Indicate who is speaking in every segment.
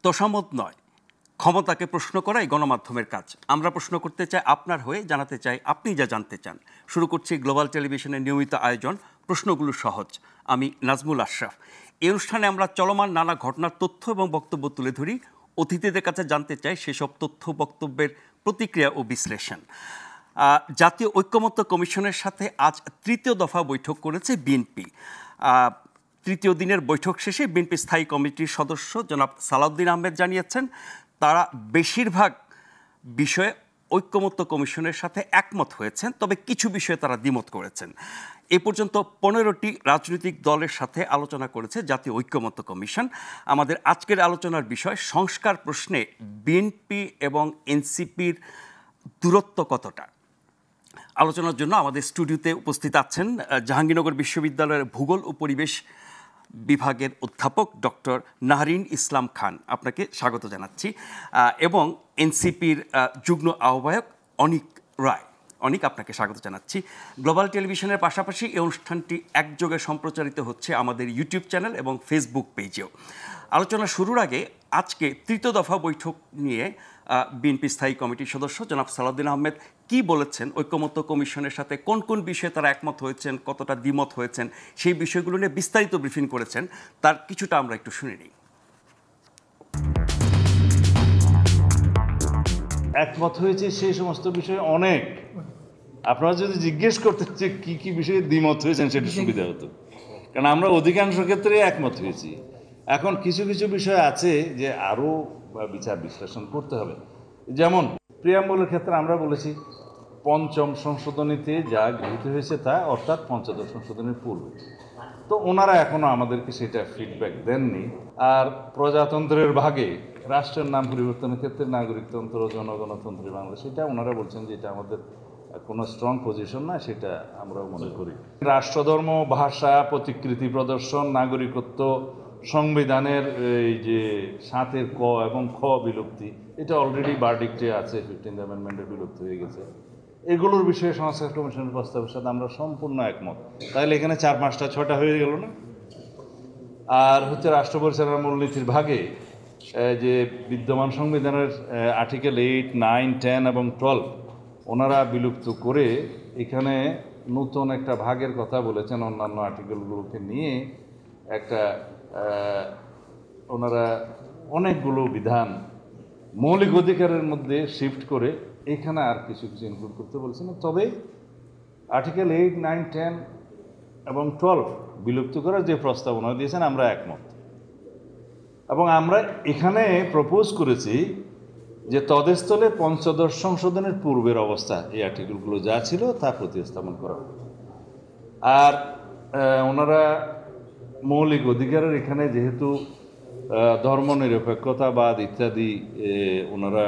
Speaker 1: তোষামত নয়, ক্ষমতাকে প্রশ্ন করাই গণমাধ্যমের কাজ। আমরা প্রশ্ন করতে চাই আপনার হয়ে, জানাতে চাই আপনি যা জানতে চান। শুরু করছি গ্লোবাল টেলিভিশনের নিয়মিত আয়োজন প্রশ্নগুলো সহজ। আমি নাজমুল আশরাফ। এই অনুষ্ঠানে আমরা চলমান নানা ঘটনার তথ্য এবং বক্তব্য তুলে ধরি। অতিথিদের কাছে জানতে চাই সেসব তথ্য বক্তব্যের প্রতিক্রিয়া ও বিশ্লেষণ। জাতীয় ঐক্যমত্য কমিশনের সাথে আজ তৃতীয় দফা বৈঠক করেছে বিএনপি। তৃতীয় দিনের বৈঠক শেষে বিএনপি স্থায়ী কমিটির সদস্য জনাব সালাউদ্দিন আহমেদ জানিয়েছেন তারা বেশিরভাগ বিষয়ে ঐক্যমত্য কমিশনের সাথে একমত হয়েছেন, তবে কিছু বিষয়ে তারা দ্বিমত করেছেন। এ পর্যন্ত 15টি রাজনৈতিক দলের সাথে আলোচনা করেছে জাতীয় ঐক্যমত্য কমিশন। আমাদের আজকের আলোচনার বিষয় সংস্কার প্রশ্নে বিএনপি এবং এনসিপির দূরত্ব কতটা। আলোচনার জন্য আমাদের স্টুডিওতে উপস্থিত আছেন জাহাঙ্গীরনগর বিশ্ববিদ্যালয়ের ভূগোল ও পরিবেশ বিভাগের অধ্যাপক ডক্টর নাহরিন ইসলাম খান, আপনাকে স্বাগত জানাচ্ছি, এবং এনসিপির যুগ্ম আহ্বায়ক অনিক রায়। অনিক, আপনাকে স্বাগত জানাচ্ছি। গ্লোবাল টেলিভিশনের পাশাপাশি এই অনুষ্ঠানটি একযোগে সম্প্রচারিত হচ্ছে আমাদের ইউটিউব চ্যানেল এবং ফেসবুক পেজেও। আলোচনা শুরুর আগে আজকে তৃতীয় দফা বৈঠক নিয়ে বিএনপি স্থায়ী কমিটির সদস্য জনাব সালাউদ্দিন আহমেদ কি বলেছেন, ঐক্যমত্য কমিশনের সাথে কোন কোন বিষয়ে তারা একমত হয়েছেন, কতটা দ্বিমত হয়েছেন, সেই বিষয়গুলো নিয়ে বিস্তারিত ব্রিফিং করেছেন। তার কিছুটা আমরা একটু শুনে নিই।
Speaker 2: একমত হয়েছে সেই সমস্ত বিষয়ে অনেক। আপনারা যদি জিজ্ঞেস করতে যে কি কি বিষয়ে দ্বিমত হয়েছেন সেটা সুবিধা হতো, কারণ আমরা অধিকাংশ ক্ষেত্রে একমত হয়েছি। এখন কিছু কিছু বিষয় আছে যে আরও বিচার বিশ্লেষণ করতে হবে। যেমন প্রিয়াম্বলের ক্ষেত্রে আমরা বলেছি পঞ্চম সংশোধনীতে যা গৃহীত হয়েছে তা, অর্থাৎ পঞ্চদশ সংশোধনীর পূর্বে। তো ওনারা এখনও আমাদেরকে সেটা ফিডব্যাক দেননি। আর প্রজাতন্ত্রের ভাগে রাষ্ট্রের নাম পরিবর্তনের ক্ষেত্রে নাগরিকতন্ত্র জনগণতন্ত্রের বাংলা, সেটা ওনারা বলছেন যে এটা আমাদের কোনো স্ট্রং পজিশন না, সেটা আমরাও মনে করি। রাষ্ট্রধর্ম, ভাষা, প্রতিকৃতি প্রদর্শন, নাগরিকত্ব, সংবিধানের এই যে 7 ক এবং খ বিলুপ্তি, এটা অলরেডি ভার্ডিক্টে আছে, 15th অ্যামেন্ডমেন্টের বিলুপ্ত হয়ে গেছে। এগুলোর বিষয়ে সংস্কার কমিশনের প্রস্তাবের সাথে আমরা সম্পূর্ণ একমত। তাহলে এখানে 4, 5টা 6টা হয়ে গেল না? আর হচ্ছে রাষ্ট্র পরিচালনার মূলনীতির ভাগে যে বিদ্যমান সংবিধানের আর্টিকেল 8, 9, 10 এবং 12 ওনারা বিলুপ্ত করে এখানে নতুন একটা ভাগের কথা বলেছেন। অন্যান্য আর্টিকেলগুলোকে নিয়ে একটা ওনারা অনেকগুলো বিধান মৌলিক অধিকারের মধ্যে শিফট করে এখানে আর কিছু কিছু ইনক্লুড করতে বলছেন। তবে আর্টিকেল 8, 9, 10 এবং 12 বিলুপ্ত করার যে প্রস্তাবনা দিয়েছেন আমরা একমত। এবং আমরা এখানে প্রপোজ করেছি যে তদস্থলে পঞ্চদশ সংশোধনের পূর্বের অবস্থা, এই আর্টিকেলগুলো যা ছিল তা প্রতিস্থাপন করা। আর ওনারা মৌলিক অধিকারের এখানে যেহেতু ধর্মনিরপেক্ষতাবাদ ইত্যাদি ওনারা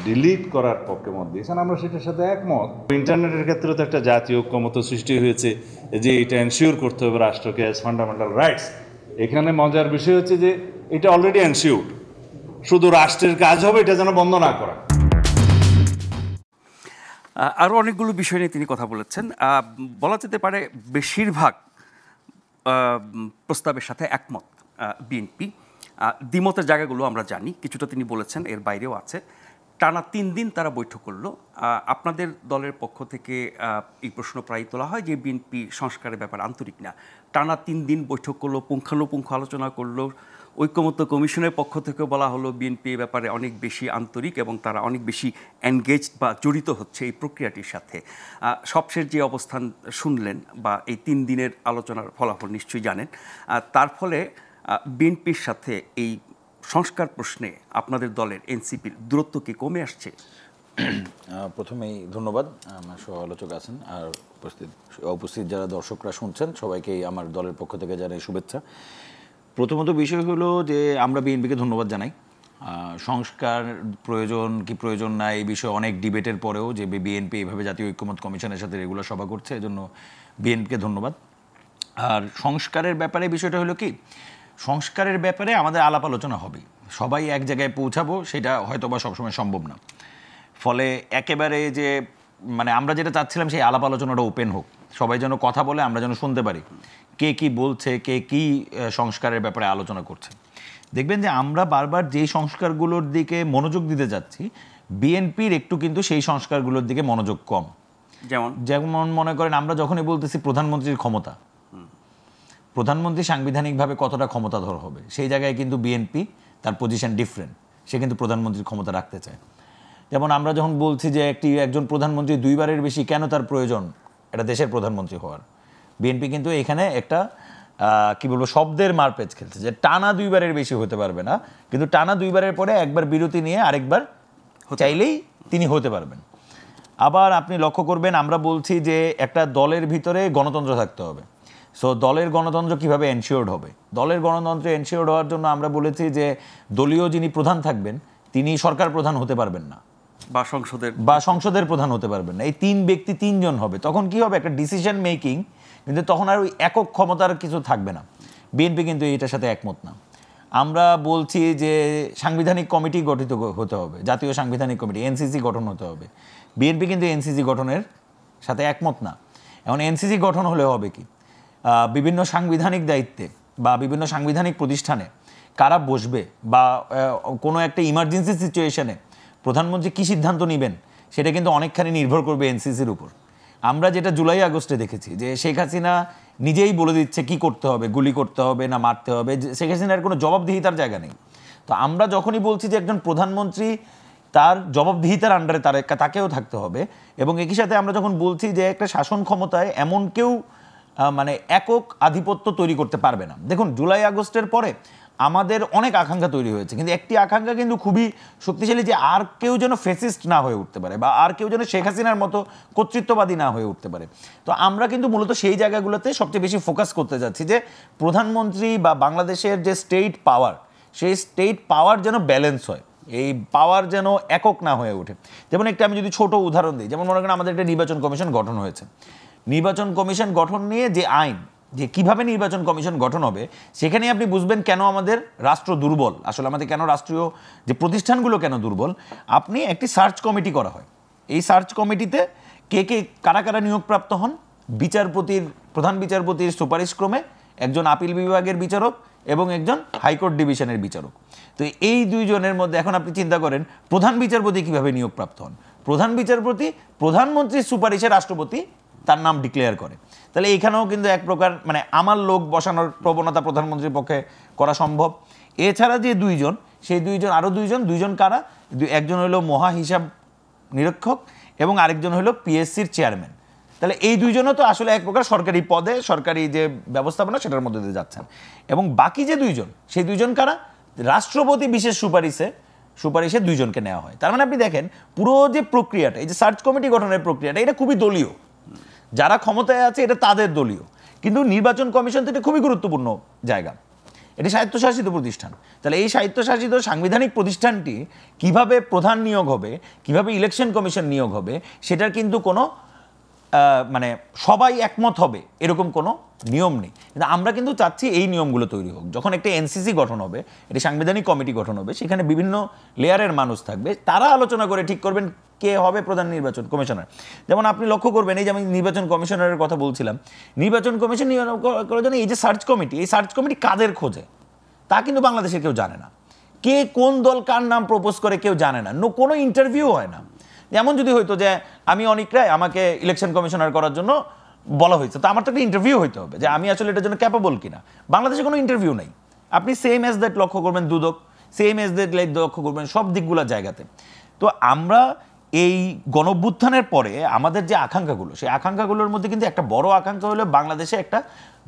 Speaker 2: ডিলিট করার পক্ষে মত দিয়েছেন, আমরা সেটার সাথে একমত। ইন্টারনেটের ক্ষেত্রে তো একটা জাতীয় ঐক্যমত সৃষ্টি হয়েছে যে এটা এনশিওর করতে হবে রাষ্ট্রকে অ্যাজ ফান্ডামেন্টাল রাইটস। এখানে মজার বিষয় হচ্ছে যে এটা অলরেডি এনশিওর, শুধু রাষ্ট্রের কাজ হবে এটা যেন বন্ধ না করা।
Speaker 1: আরও অনেকগুলো বিষয় নিয়ে তিনি কথা বলেছেন। বলা যেতে পারে বেশিরভাগ প্রস্তাবের সাথে একমত বিএনপি। দ্বিমতের জায়গাগুলো আমরা জানি, কিছুটা তিনি বলেছেন, এর বাইরেও আছে। টানা 3 দিন তারা বৈঠক করলো। আপনাদের দলের পক্ষ থেকে এই প্রশ্ন প্রায় তোলা হয় যে বিএনপি সংস্কারের ব্যাপারে আন্তরিক না। টানা 3 দিন বৈঠক করলো, পুঙ্খানুপুঙ্খ আলোচনা করলো। ঐক্যমত্য কমিশনের পক্ষ থেকে বলা হলো বিএনপি এ ব্যাপারে অনেক বেশি আন্তরিক এবং তারা অনেক বেশি এনগেজড বা জড়িত হচ্ছে এই প্রক্রিয়াটির সাথে। সবশেষ যে অবস্থান শুনলেন বা এই 3 দিনের আলোচনার ফলাফল নিশ্চয়ই জানেন। তার ফলে বিএনপির সাথে এই সংস্কার প্রশ্নে আপনাদের দলের এনসিপির দূরত্ব কি কমে আসছে?
Speaker 3: প্রথমেই ধন্যবাদ, আমার সহ আলোচক আছেন আর উপস্থিত যারা দর্শকরা শুনছেন সবাইকেই আমার দলের পক্ষ থেকে জানাই শুভেচ্ছা। প্রথমত বিষয় হলো যে আমরা বিএনপিকে ধন্যবাদ জানাই। সংস্কার প্রয়োজন কি প্রয়োজন না এই বিষয়ে অনেক ডিবেটের পরেও যে বিএনপি এইভাবে জাতীয় ঐক্যমত্য কমিশনের সাথে রেগুলার সভা করছে, এজন্য বিএনপিকে ধন্যবাদ। আর সংস্কারের ব্যাপারে বিষয়টা হলো কি, সংস্কারের ব্যাপারে আমাদের আলাপ আলোচনা হবে, সবাই এক জায়গায় পৌঁছাবো সেটা হয়তো বা সবসময় সম্ভব না। ফলে একেবারে যে মানে আমরা যেটা চাচ্ছিলাম সেই আলাপ আলোচনাটা ওপেন হোক, সবাই যেন কথা বলে, আমরা যেন শুনতে পারি কে কি বলছে, কে কি সংস্কারের ব্যাপারে আলোচনা করছে। দেখবেন যে আমরা বারবার যেই সংস্কারগুলোর দিকে মনোযোগ দিতে যাচ্ছি, বিএনপির একটু কিন্তু সেই সংস্কারগুলোর দিকে মনোযোগ কম। যেমন মনে করেন আমরা যখনই বলতেছি প্রধানমন্ত্রীর ক্ষমতা, প্রধানমন্ত্রী সাংবিধানিকভাবে কতটা ক্ষমতাধর হবে, সেই জায়গায় কিন্তু বিএনপি তার পজিশন ডিফারেন্ট, সে কিন্তু প্রধানমন্ত্রীর ক্ষমতা রাখতে চায়। যেমন আমরা যখন বলছি যে একজন প্রধানমন্ত্রী 2 বারের বেশি কেন তার প্রয়োজন এটা দেশের প্রধানমন্ত্রী হওয়ার, বিএনপি কিন্তু এখানে একটা কি বলবো শব্দের মারপ্যাচ খেলছে যে টানা 2 বারের বেশি হতে পারবে না, কিন্তু টানা 2 বারের পরে একবার বিরতি নিয়ে আরেকবার চাইলেই তিনি হতে পারবেন। আবার আপনি লক্ষ্য করবেন আমরা বলছি যে একটা দলের ভিতরে গণতন্ত্র থাকতে হবে। সো দলের গণতন্ত্র কিভাবে এনশিওর্ড হবে, দলের গণতন্ত্র এনশিওর্ড হওয়ার জন্য আমরা বলেছি যে দলীয় যিনি প্রধান থাকবেন তিনি সরকার প্রধান হতে পারবেন না বা সংসদের প্রধান হতে পারবেন না। এই 3 ব্যক্তি 3 জন হবে, তখন কি হবে একটা ডিসিশন মেকিং, কিন্তু তখন আর ওই একক ক্ষমতার কিছু থাকবে না। বিএনপি কিন্তু এটার সাথে একমত না। আমরা বলছি যে সাংবিধানিক কমিটি গঠিত হতে হবে, জাতীয় সাংবিধানিক কমিটি এনসিসি গঠন হতে হবে। বিএনপি কিন্তু এনসিসি গঠনের সাথে একমত না। এখন এনসিসি গঠন হলে হবে কি, বিভিন্ন সাংবিধানিক দায়িত্বে বা বিভিন্ন সাংবিধানিক প্রতিষ্ঠানে কারা বসবে বা কোনো একটা ইমার্জেন্সি সিচুয়েশনে প্রধানমন্ত্রী কী সিদ্ধান্ত নেবেন সেটা কিন্তু অনেকখানি নির্ভর করবে এনসিসির উপর। আমরা যেটা জুলাই আগস্টে দেখেছি যে শেখ হাসিনা নিজেই বলে দিচ্ছে কি করতে হবে, গুলি করতে হবে না মারতে হবে, শেখ হাসিনার কোনো জবাবদিহিতার জায়গা নেই। তো আমরা যখনই বলছি যে একজন প্রধানমন্ত্রী তার জবাবদিহিতার আন্ডারে তাকেও থাকতে হবে, এবং একই সাথে আমরা যখন বলছি যে একটা শাসন ক্ষমতায় এমন কেউ মানে একক আধিপত্য তৈরি করতে পারবে না। দেখুন জুলাই আগস্টের পরে আমাদের অনেক আকাঙ্ক্ষা তৈরি হয়েছে, কিন্তু একটি আকাঙ্ক্ষা কিন্তু খুবই শক্তিশালী যে আর কেউ যেন ফেসিস্ট না হয়ে উঠতে পারে বা আর কেউ যেন শেখ হাসিনার মতো কর্তৃত্ববাদী না হয়ে উঠতে পারে। তো আমরা কিন্তু মূলত সেই জায়গাগুলোতে সবচেয়ে বেশি ফোকাস করতে যাচ্ছি যে প্রধানমন্ত্রী বা বাংলাদেশের যে স্টেট পাওয়ার, সেই স্টেট পাওয়ার যেন ব্যালেন্স হয়, এই পাওয়ার যেন একক না হয়ে ওঠে। যেমন একটা আমি যদি ছোট উদাহরণ দিই, যেমন মনে করেন আমাদের একটা নির্বাচন কমিশন গঠন হয়েছে। নির্বাচন কমিশন গঠন নিয়ে যে আইন, যে কিভাবে নির্বাচন কমিশন গঠন হবে, সেখানে আপনি বুঝবেন কেন আমাদের রাষ্ট্র দুর্বল, আসলে আমাদের কেন রাষ্ট্রীয় যে প্রতিষ্ঠানগুলো কেন দুর্বল। আপনি একটি সার্চ কমিটি করা হয়, এই সার্চ কমিটিতে কারা কারা নিয়োগপ্রাপ্ত হন, প্রধান বিচারপতির সুপারিশক্রমে একজন আপিল বিভাগের বিচারক এবং একজন হাইকোর্ট ডিভিশনের বিচারক। তো এই 2 জনের মধ্যে এখন আপনি চিন্তা করেন প্রধান বিচারপতি কিভাবে নিয়োগপ্রাপ্ত হন। প্রধান বিচারপতি প্রধানমন্ত্রীর সুপারিশে রাষ্ট্রপতি তার নাম ডিক্লেয়ার করে। তাহলে এইখানেও কিন্তু এক প্রকার মানে আমার লোক বসানোর প্রবণতা প্রধানমন্ত্রীর পক্ষে করা সম্ভব। এছাড়া যে 2 জন, সেই 2 জন আরও 2 জন কারা, একজন হলো মহা হিসাব নিরীক্ষক এবং আরেকজন হলো পিএসসির চেয়ারম্যান। তাহলে এই 2 জনও তো আসলে এক প্রকার সরকারি পদে, সরকারি যে ব্যবস্থাপনা সেটার মধ্যে দিয়ে যাচ্ছেন। এবং বাকি যে 2 জন, সেই 2 জন কারা, রাষ্ট্রপতি বিশেষ সুপারিশে 2 জনকে নেওয়া হয়। তার মানে আপনি দেখেন পুরো যে প্রক্রিয়াটা, এই যে সার্চ কমিটি গঠনের প্রক্রিয়াটা, এটা খুবই দলীয়। যারা ক্ষমতায় আছে এটা তাদের দলীয়, কিন্তু নির্বাচন কমিশন তো এটা খুবই গুরুত্বপূর্ণ জায়গা, এটি স্বায়ত্তশাসিত প্রতিষ্ঠান। তাহলে এই স্বায়ত্তশাসিত সাংবিধানিক প্রতিষ্ঠানটি কিভাবে প্রধান নিয়োগ হবে, কিভাবে ইলেকশন কমিশন নিয়োগ হবে, সেটার কিন্তু কোনো মানে সবাই একমত হবে এরকম কোনো নিয়ম নেই। কিন্তু আমরা কিন্তু চাচ্ছি এই নিয়মগুলো তৈরি হোক। যখন একটা এনসিসি গঠন হবে, এটি সাংবিধানিক কমিটি গঠন হবে, সেখানে বিভিন্ন লেয়ারের মানুষ থাকবে, তারা আলোচনা করে ঠিক করবেন কে হবে প্রধান নির্বাচন কমিশনার। যেমন আপনি লক্ষ্য করবেন, এই যে আমি নির্বাচন কমিশনারের কথা বলছিলাম, নির্বাচন কমিশন নিয়োগ করার জন্য এই যে সার্চ কমিটি, এই সার্চ কমিটি কাদের খোঁজে তা কিন্তু বাংলাদেশে কেউ জানে না। কে কোন দল কার নাম প্রপোজ করে কেউ জানে না, কোনো ইন্টারভিউ হয় না। যেমন যদি হইতো যে আমি অনেক রায় আমাকে ইলেকশন কমিশনার করার জন্য বলা হয়েছে, তো আমার তো একটা ইন্টারভিউ হইতে হবে যে আমি আসলে এটার জন্য ক্যাপাবল কিনা। বাংলাদেশে কোনো ইন্টারভিউ নেই। আপনি সেম এজ দ্যাট লক্ষ্য করবেন দুদক, সেম এজ দ্যাট লাইক লক্ষ্য করবেন সব দিকগুলোর জায়গাতে। তো আমরা এই গণঅভ্যুত্থানের পরে আমাদের যে আকাঙ্ক্ষাগুলো, সেই আকাঙ্ক্ষাগুলোর মধ্যে কিন্তু একটা বড় আকাঙ্ক্ষা হলো বাংলাদেশে একটা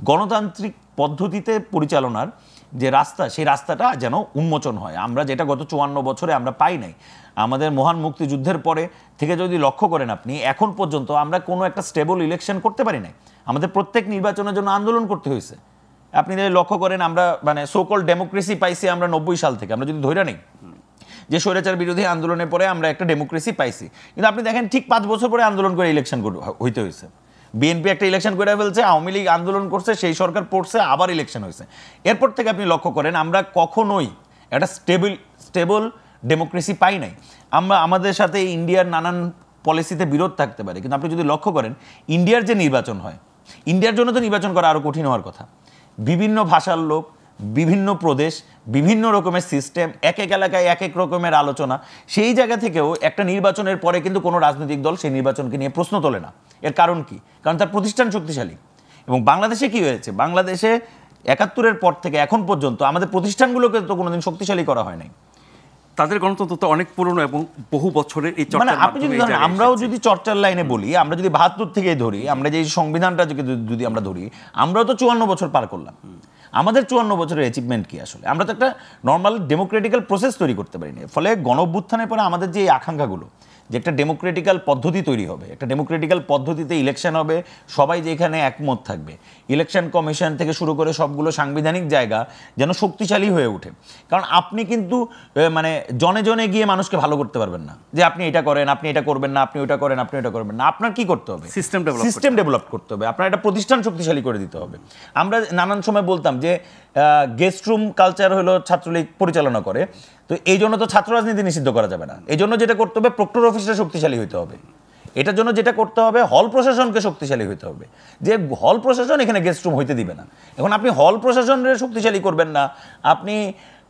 Speaker 3: গণতান্ত্রিক পদ্ধতিতে পরিচালনার যে রাস্তা, সেই রাস্তাটা যেন উন্মোচন হয়। আমরা যেটা গত 54 বছরে আমরা পাই নাই। আমাদের মহান মুক্তিযুদ্ধের পরে থেকে যদি লক্ষ্য করেন আপনি, এখন পর্যন্ত আমরা কোনো একটা স্টেবল ইলেকশন করতে পারি নাই। আমাদের প্রত্যেক নির্বাচনের জন্য আন্দোলন করতে হয়েছে। আপনি যদি লক্ষ্য করেন, আমরা মানে সোকল ডেমোক্রেসি পাইছি আমরা 90 সাল থেকে, আমরা যদি ধরে নেই যে স্বৈরাচার বিরোধী আন্দোলনের পরে আমরা একটা ডেমোক্রেসি পাইছি, কিন্তু আপনি দেখেন ঠিক 5 বছর পরে আন্দোলন করে ইলেকশন হইতে হয়েছে। বিএনপি একটা ইলেকশন করে ফেলছে, আওয়ামী লীগ আন্দোলন করছে, সেই সরকার পড়ছে, আবার ইলেকশন হয়েছে। এরপর থেকে আপনি লক্ষ্য করেন আমরা কখনোই একটা স্টেবল ডেমোক্রেসি পাই নাই। আমরা আমাদের সাথে ইন্ডিয়ার নানান পলিসিতে বিরোধ থাকতে পারে, কিন্তু আপনি যদি লক্ষ্য করেন ইন্ডিয়ার যে নির্বাচন হয়, ইন্ডিয়ার জন্য তো নির্বাচন করা আরও কঠিন হওয়ার কথা। বিভিন্ন ভাষার লোক, বিভিন্ন প্রদেশ, বিভিন্ন রকমের সিস্টেম, এক এক এলাকায় এক এক রকমের আলোচনা। সেই জায়গা থেকেও একটা নির্বাচনের পরে কিন্তু কোনো রাজনৈতিক দল সেই নির্বাচনকে নিয়ে প্রশ্ন তোলে না। এর কারণ কি? কারণ তার প্রতিষ্ঠান শক্তিশালী। এবং বাংলাদেশে কি হয়েছে? বাংলাদেশে ৭১-এর পর থেকে এখন পর্যন্ত আমাদের প্রতিষ্ঠানগুলোকে তো কোনোদিন শক্তিশালী করা হয় নাই।
Speaker 1: তাদের গণতন্ত্র তো অনেক পুরনো এবং বহু বছরের এই
Speaker 3: মানে
Speaker 1: চর্চার
Speaker 3: আপনি যদি ধরেন, আমরাও যদি চর্চার লাইনে বলি, আমরা যদি ৭২ থেকে ধরি, আমরা যে সংবিধানটা যদি আমরা ধরি, আমরাও তো ৫৪ বছর পার করলাম। আমাদের ৫৪ বছরের অ্যাচিভমেন্ট কি আসলে? আমরা তো একটা নর্মাল ডেমোক্রেটিক্যাল প্রসেস তৈরি করতে পারিনি। ফলে গণঅভ্যুত্থানের পরে আমাদের যে আকাঙ্ক্ষাগুলো, যে একটা ডেমোক্রেটিক্যাল পদ্ধতি তৈরি হবে, একটা ডেমোক্রেটিক্যাল পদ্ধতিতে ইলেকশন হবে, সবাই যেখানে একমত থাকবে, ইলেকশন কমিশন থেকে শুরু করে সবগুলো সাংবিধানিক জায়গা যেন শক্তিশালী হয়ে ওঠে। কারণ আপনি কিন্তু মানে জনে জনে গিয়ে মানুষকে ভালো করতে পারবেন না, যে আপনি এটা করেন, আপনি এটা করবেন না, আপনি ওটা করেন, আপনি ওটা করবেন না। আপনার কি করতে হবে? সিস্টেম ডেভেলপ করতে হবে, আপনার একটা প্রতিষ্ঠান শক্তিশালী করে দিতে হবে। আমরা নানান সময় বলতাম যে গেস্ট রুম কালচার হলো ছাত্রলীগ পরিচালনা করে, তো এই জন্য তো ছাত্র রাজনীতি নিষিদ্ধ করা যাবে না। এই জন্য যেটা করতে হবে, প্রক্টর অফিসটা শক্তিশালী হতে হবে। এটার জন্য যেটা করতে হবে, হল প্রশাসনকে শক্তিশালী হতে হবে, যে হল প্রশাসন এখানে গেস্ট রুম হইতে দিবে না। এখন আপনি হল প্রশাসনের শক্তিশালী করবেন না, আপনি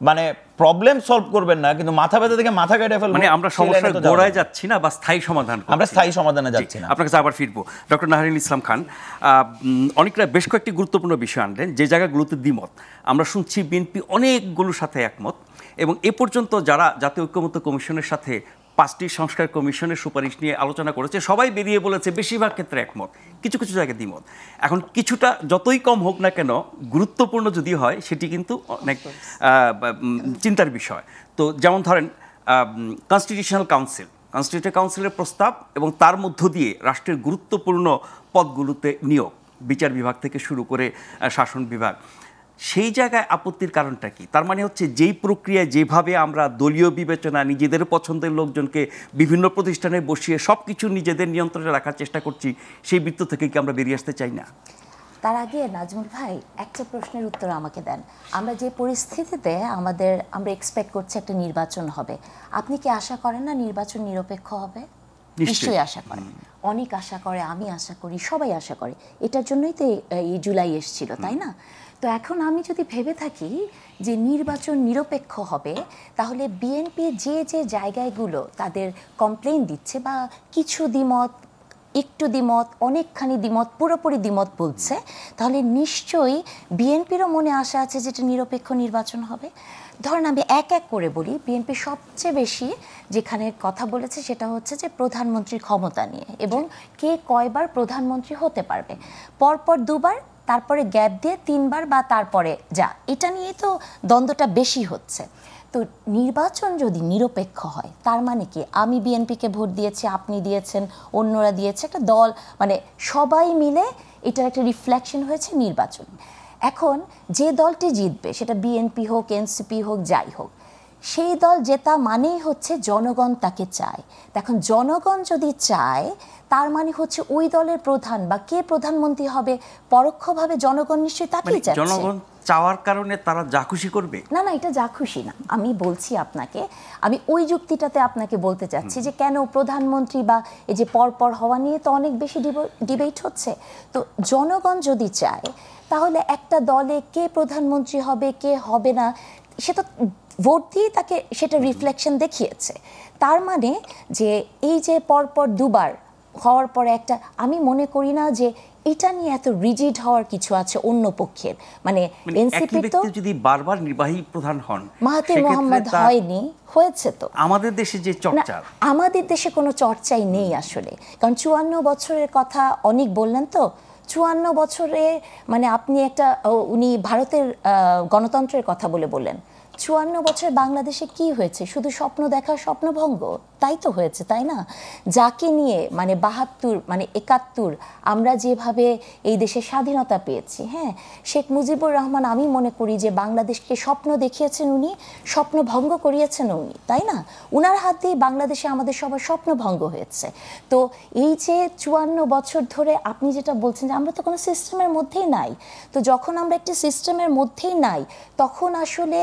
Speaker 3: মানে প্রবলেম সলভ করবেন না, কিন্তু মাথা ব্যথা থেকে মাথা কেটে ফেলবেন।
Speaker 1: মানে আমরা সমস্যার গোড়ায় যাচ্ছি না, বা স্থায়ী সমাধান,
Speaker 3: আমরা স্থায়ী সমাধানে যাচ্ছি না।
Speaker 1: আপনার কাছে আবার ফিরবো। ডক্টর নাহারুল ইসলাম খান, অনেকরা বেশ কয়েকটি গুরুত্বপূর্ণ বিষয় আনলেন, যে জায়গাগুলোতে দ্বিমত। আমরা শুনছি বিএনপি অনেকগুলোর সাথে একমত, এবং এ পর্যন্ত যারা জাতীয় ঐক্যমত্য কমিশনের সাথে 5টি সংস্কার কমিশনের সুপারিশ নিয়ে আলোচনা করেছে, সবাই বেরিয়ে বলেছে বেশিরভাগ ক্ষেত্রে একমত, কিছু কিছু জায়গায় দ্বিমত। এখন কিছুটা যতই কম হোক না কেন, গুরুত্বপূর্ণ যদি হয়, সেটি কিন্তু অনেক চিন্তার বিষয়। তো যেমন ধরেন কনস্টিটিউশনাল কাউন্সিলের প্রস্তাব, এবং তার মধ্য দিয়ে রাষ্ট্রের গুরুত্বপূর্ণ পদগুলোতে নিয়োগ, বিচার বিভাগ থেকে শুরু করে শাসন বিভাগ, সেই জায়গায় আপত্তির কারণটা কি? তার মানে হচ্ছে যেই প্রক্রিয়ায় যেভাবে আমরা দলীয় বিবেচনা, নিজেদের পছন্দের লোকজনকে বিভিন্ন প্রতিষ্ঠানে বসিয়ে সব কিছু নিজেদের নিয়ন্ত্রণে রাখার চেষ্টা করছি, সেই বৃত্ত থেকে কি আমরা বেরিয়ে আসতে চাই না?
Speaker 4: তার আগে নাজমুল ভাই একটা প্রশ্নের উত্তর আমাকে দেন। আমরা যে পরিস্থিতিতে আমরা এক্সপেক্ট করছি একটা নির্বাচন হবে, আপনি কি আশা করেন না নির্বাচন নিরপেক্ষ হবে? নিশ্চয়ই আশা করেন। অনেক আশা করে, আমি আশা করি, সবাই আশা করে। এটার জন্যই তো এই জুলাই এসেছিল, তাই না? তো এখন আমি যদি ভেবে থাকি যে নির্বাচন নিরপেক্ষ হবে, তাহলে বিএনপি যে যে জায়গাগুলো তাদের কমপ্লেইন দিচ্ছে, বা কিছু দ্বিমত, একটু দ্বিমত, অনেকখানি দ্বিমত, পুরোপুরি দ্বিমত বলছে, তাহলে নিশ্চয়ই বিএনপিরও মনে আশা আছে যে এটা নিরপেক্ষ নির্বাচন হবে। ধরেন আমি এক এক করে বলি, বিএনপি সবচেয়ে বেশি যেখানে কথা বলেছে সেটা হচ্ছে যে প্রধানমন্ত্রীর ক্ষমতা নিয়ে, এবং কে কয়বার প্রধানমন্ত্রী হতে পারবে, পরপর 2বার, তারপরে গ্যাপ দিয়ে 3বার, বা তারপরে যা, এটা নিয়েই তো দ্বন্দ্বটা বেশি হচ্ছে। তো নির্বাচন যদি নিরপেক্ষ হয়, তার মানে কি, আমি বিএনপিকে ভোট দিয়েছি, আপনি দিয়েছেন, অন্যরা দিয়েছে, একটা দল, মানে সবাই মিলে এটার একটা রিফ্লেকশন হয়েছে নির্বাচন। এখন যে দলটি জিতবে, সেটা বিএনপি হোক, এনসিপি হোক, যাই হোক, সেই দল জেতা মানেই হচ্ছে জনগণ তাকে চায়। এখন জনগণ যদি চায়, তার মানে হচ্ছে ওই দলের প্রধান বা কে প্রধানমন্ত্রী হবে, পরোক্ষভাবে জনগণ নিশ্চয়ই তাকেই চাচ্ছে।
Speaker 1: জনগণ চাওয়ার কারণে তারা যা খুশি করবে
Speaker 4: না, এটা যা খুশি না। আমি বলছি আপনাকে, আমি ওই যুক্তিটাতে আপনাকে বলতে চাচ্ছি যে কেন প্রধানমন্ত্রী বা এই যে পরপর হওয়া নিয়ে তো অনেক বেশি ডিবেট হচ্ছে। তো জনগণ যদি চায়, তাহলে একটা দলে কে প্রধানমন্ত্রী হবে, কে হবে না, সে তো ভোট দিয়ে তাকে সেটা রিফ্লেকশন দেখিয়েছে। তার মানে যে এই যে পরপর 2বার হওয়ার পরে একটা, আমি মনে করি না যে এটা নিয়ে এত রিজিড হওয়ার কিছু আছে অন্য পক্ষের। মানে এনসিপি তো
Speaker 1: যদি বারবার নির্বাহী প্রধান হন,
Speaker 4: মাহাথির মোহাম্মদ হয়নি, হয়েছে তো।
Speaker 1: আমাদের দেশে যে চর্চা,
Speaker 4: আমাদের দেশে কোনো চর্চাই নেই আসলে। কারণ 54 বছরের কথা অনেক বললেন তো, 54 বছরে মানে আপনি একটা, উনি ভারতের গণতন্ত্রের কথা বললেন। 54 বছর বাংলাদেশে কি হয়েছে? শুধু স্বপ্ন দেখা, স্বপ্নভঙ্গ, তাই তো হয়েছে, তাই না? যাকে নিয়ে মানে 72, মানে 71 আমরা যেভাবে এই দেশে স্বাধীনতা পেয়েছি, হ্যাঁ, শেখ মুজিবুর রহমান, আমি মনে করি যে বাংলাদেশকে স্বপ্ন দেখিয়েছেন উনি, স্বপ্ন ভঙ্গ করিয়েছেন উনি, তাই না? উনার হাত দিয়ে বাংলাদেশে আমাদের সবার স্বপ্ন ভঙ্গ হয়েছে। তো এই যে 54 বছর ধরে আপনি যেটা বলছেন যে আমরা তো কোনো সিস্টেমের মধ্যেই নাই, তো যখন আমরা একটি সিস্টেমের মধ্যেই নাই, তখন আসলে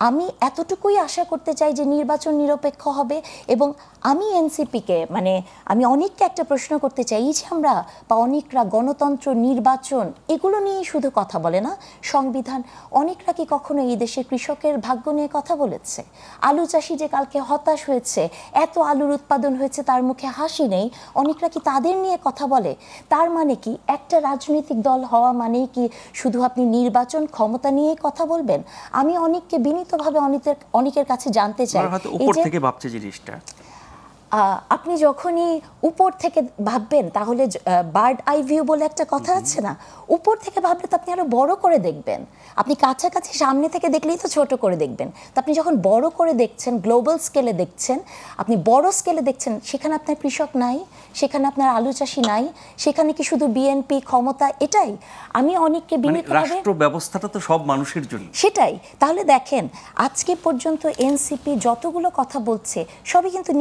Speaker 4: আমি এতটুকুই আশা করতে চাই যে নির্বাচন নিরপেক্ষ হবে, এবং আমি এনসিপিকে মানে আমি অনেককে একটা প্রশ্ন করতে চাই, এই যে আমরা বা অনেকরা গণতন্ত্র, নির্বাচন এগুলো নিয়েই শুধু কথা বলে না, সংবিধান, অনেকরা কি কখনো এই দেশের কৃষকের ভাগ্য নিয়ে কথা বলেছে? আলু চাষি যে কালকে হতাশ হয়েছে, এত আলুর উৎপাদন হয়েছে তার মুখে হাসি নেই, অনেকরা কি তাদের নিয়ে কথা বলে? তার মানে কি একটা রাজনৈতিক দল হওয়া মানেই কি শুধু আপনি নির্বাচন ক্ষমতা নিয়েই কথা বলবেন? আমি অনেককে বিনীতভাবে অনেকের কাছে জানতে চাই,
Speaker 1: হয়তো উপর থেকে ভাবছে জিনিসটা।
Speaker 4: আপনি যখনই উপর থেকে ভাববেন তাহলে বার্ড আই ভিউ বলে একটা কথা আছে না, উপর থেকে ভাবলে তো আপনি আরো বড় করে দেখবেন। আপনি কাছাকাছি সামনে থেকে দেখলেই তো ছোট করে দেখবেন, তো আপনি যখন বড় করে দেখছেন, গ্লোবাল স্কেলে দেখছেন, আপনি বড় স্কেলে দেখছেন, সেখানে আপনার কৃষক নাই, সেখানে আপনার আলু চাষি নাই, সেখানে কি শুধু বিএনপি ক্ষমতা? এটাই আমি অনেককে বিনীতভাবে,
Speaker 1: রাষ্ট্র ব্যবস্থাটা তো সব মানুষের জন্য।
Speaker 4: সেটাই। তাহলে দেখেন আজকে পর্যন্ত এনসিপি যতগুলো কথা বলছে সবই কিন্তু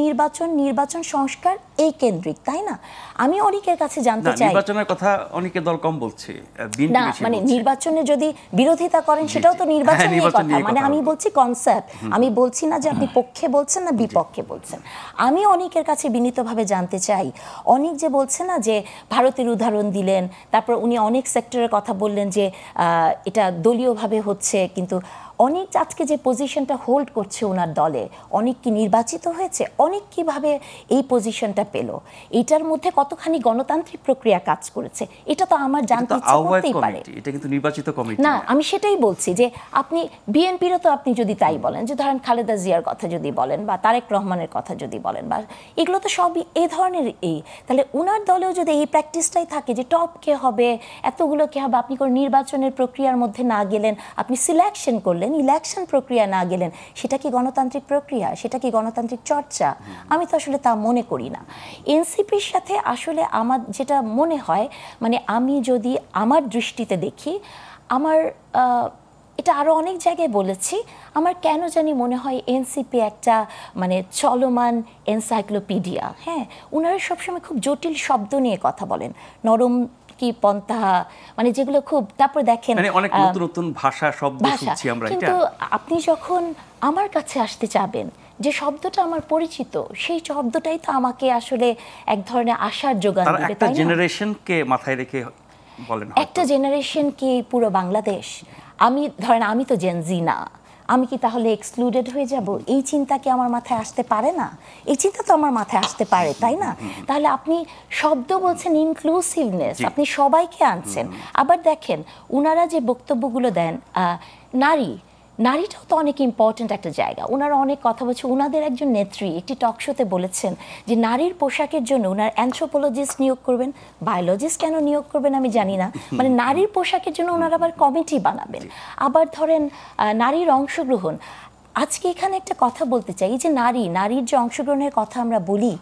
Speaker 4: নির্বাচন সংস্কার এই কেন্দ্রিক, তাই না? আমি অনেকের কাছে জানতে চাই,
Speaker 1: নির্বাচনের কথা অনেকে দল কম বলছে,
Speaker 4: না মানে নির্বাচনে যদি বিরোধিতা করেন সেটাও তো নির্বাচনের কথা, মানে আমি বলছি কনসেপ্ট, আমি বলছি না যে আপনি পক্ষে বলছেন না বিপক্ষে বলছেন। আমি অনেকের কাছে বিনীতভাবে জানতে চাই, অনেক যে বলছে না যে ভারতের উদাহরণ দিলেন, তারপর উনি অনেক সেক্টরের কথা বললেন যে এটা দলীয়ভাবে হচ্ছে, কিন্তু অনেক আজকে যে পজিশনটা হোল্ড করছে ওনার দলে, অনেক কি নির্বাচিত হয়েছে, অনেক কিভাবে এই পজিশনটা পেল, এটার মধ্যে কতখানি গণতান্ত্রিক প্রক্রিয়া কাজ করেছে, এটা তো আমার জানতে ইচ্ছা করতেই পারে।
Speaker 1: এটা কিন্তু নির্বাচিত কমিটি
Speaker 4: না, আমি সেটাই বলছি যে আপনি বিএনপিরও তো আপনি যদি তাই বলেন, যে ধরেন খালেদা জিয়ার কথা যদি বলেন বা তারেক রহমানের কথা যদি বলেন, বা এগুলো তো সবই এই ধরনের, তাহলে উনার দলেও যদি এই প্র্যাকটিসটাই থাকে যে টপ কে হবে, এতগুলো কে হবে, আপনি কোনো নির্বাচনের প্রক্রিয়ার মধ্যে না গেলেন, আপনি সিলেকশন করলেন, ইলেকশন প্রক্রিয়া না গেলেন, সেটা কি গণতান্ত্রিক প্রক্রিয়া? সেটা কি গণতান্ত্রিক চর্চা? আমি তো আসলে তা মনে করি না। এনসিপির সাথে আসলে আমার যেটা মনে হয়, মানে আমি যদি আমার দৃষ্টিতে দেখি, আমার এটা আরও অনেক জায়গায় বলেছি, আমার কেন জানি মনে হয় এনসিপি একটা মানে চলমান এনসাইক্লোপিডিয়া। হ্যাঁ, ওনারা সবসময় খুব জটিল শব্দ নিয়ে কথা বলেন, নরম কি পন্থা, মানে যেগুলো খুব, তারপর দেখেন
Speaker 1: মানে অনেক নতুন নতুন ভাষা শব্দ শুনছি আমরা।
Speaker 4: কিন্তু আপনি যখন আমার কাছে আসতে চাবেন, যে শব্দটা আমার পরিচিত, সেই শব্দটাই তো আমাকে আসলে এক ধরনের আশার যোগান দেবে,
Speaker 1: একটা
Speaker 4: তাই না?
Speaker 1: জেনারেশনকে মাথায় রেখে বলেন,
Speaker 4: একটা জেনারেশন কি পুরো বাংলাদেশ? আমি ধরেন আমি তো জেনজি না, আমি কি তাহলে এক্সক্লুডেড হয়ে যাব? এই চিন্তা কি আমার মাথায় আসতে পারে না? এই চিন্তা তো আমার মাথায় আসতে পারে, তাই না? তাহলে আপনি শব্দ বলছেন ইনক্লুসিভনেস, আপনি সবাইকে আনছেন। আবার দেখেন উনারা যে বক্তব্যগুলো দেন, নারীটাও তো অনেক ইম্পর্টেন্ট একটা জায়গা। ওনারা অনেক কথা বলছে, ওনাদের একজন নেত্রী একটি টক শোতে বলেছেন যে নারীর পোশাকের জন্য ওনার অ্যানথ্রোপোলজিস্ট নিয়োগ করবেন, বায়োলজিস্ট কেন নিয়োগ করবেন আমি জানি না, মানে নারীর পোশাকের জন্য ওনারা আবার কমিটি বানাবেন। আবার ধরেন নারীর অংশগ্রহণ, আজকে এখানে একটা কথা বলতে চাই, যে নারীর যে অংশগ্রহণের কথা আমরা বলি,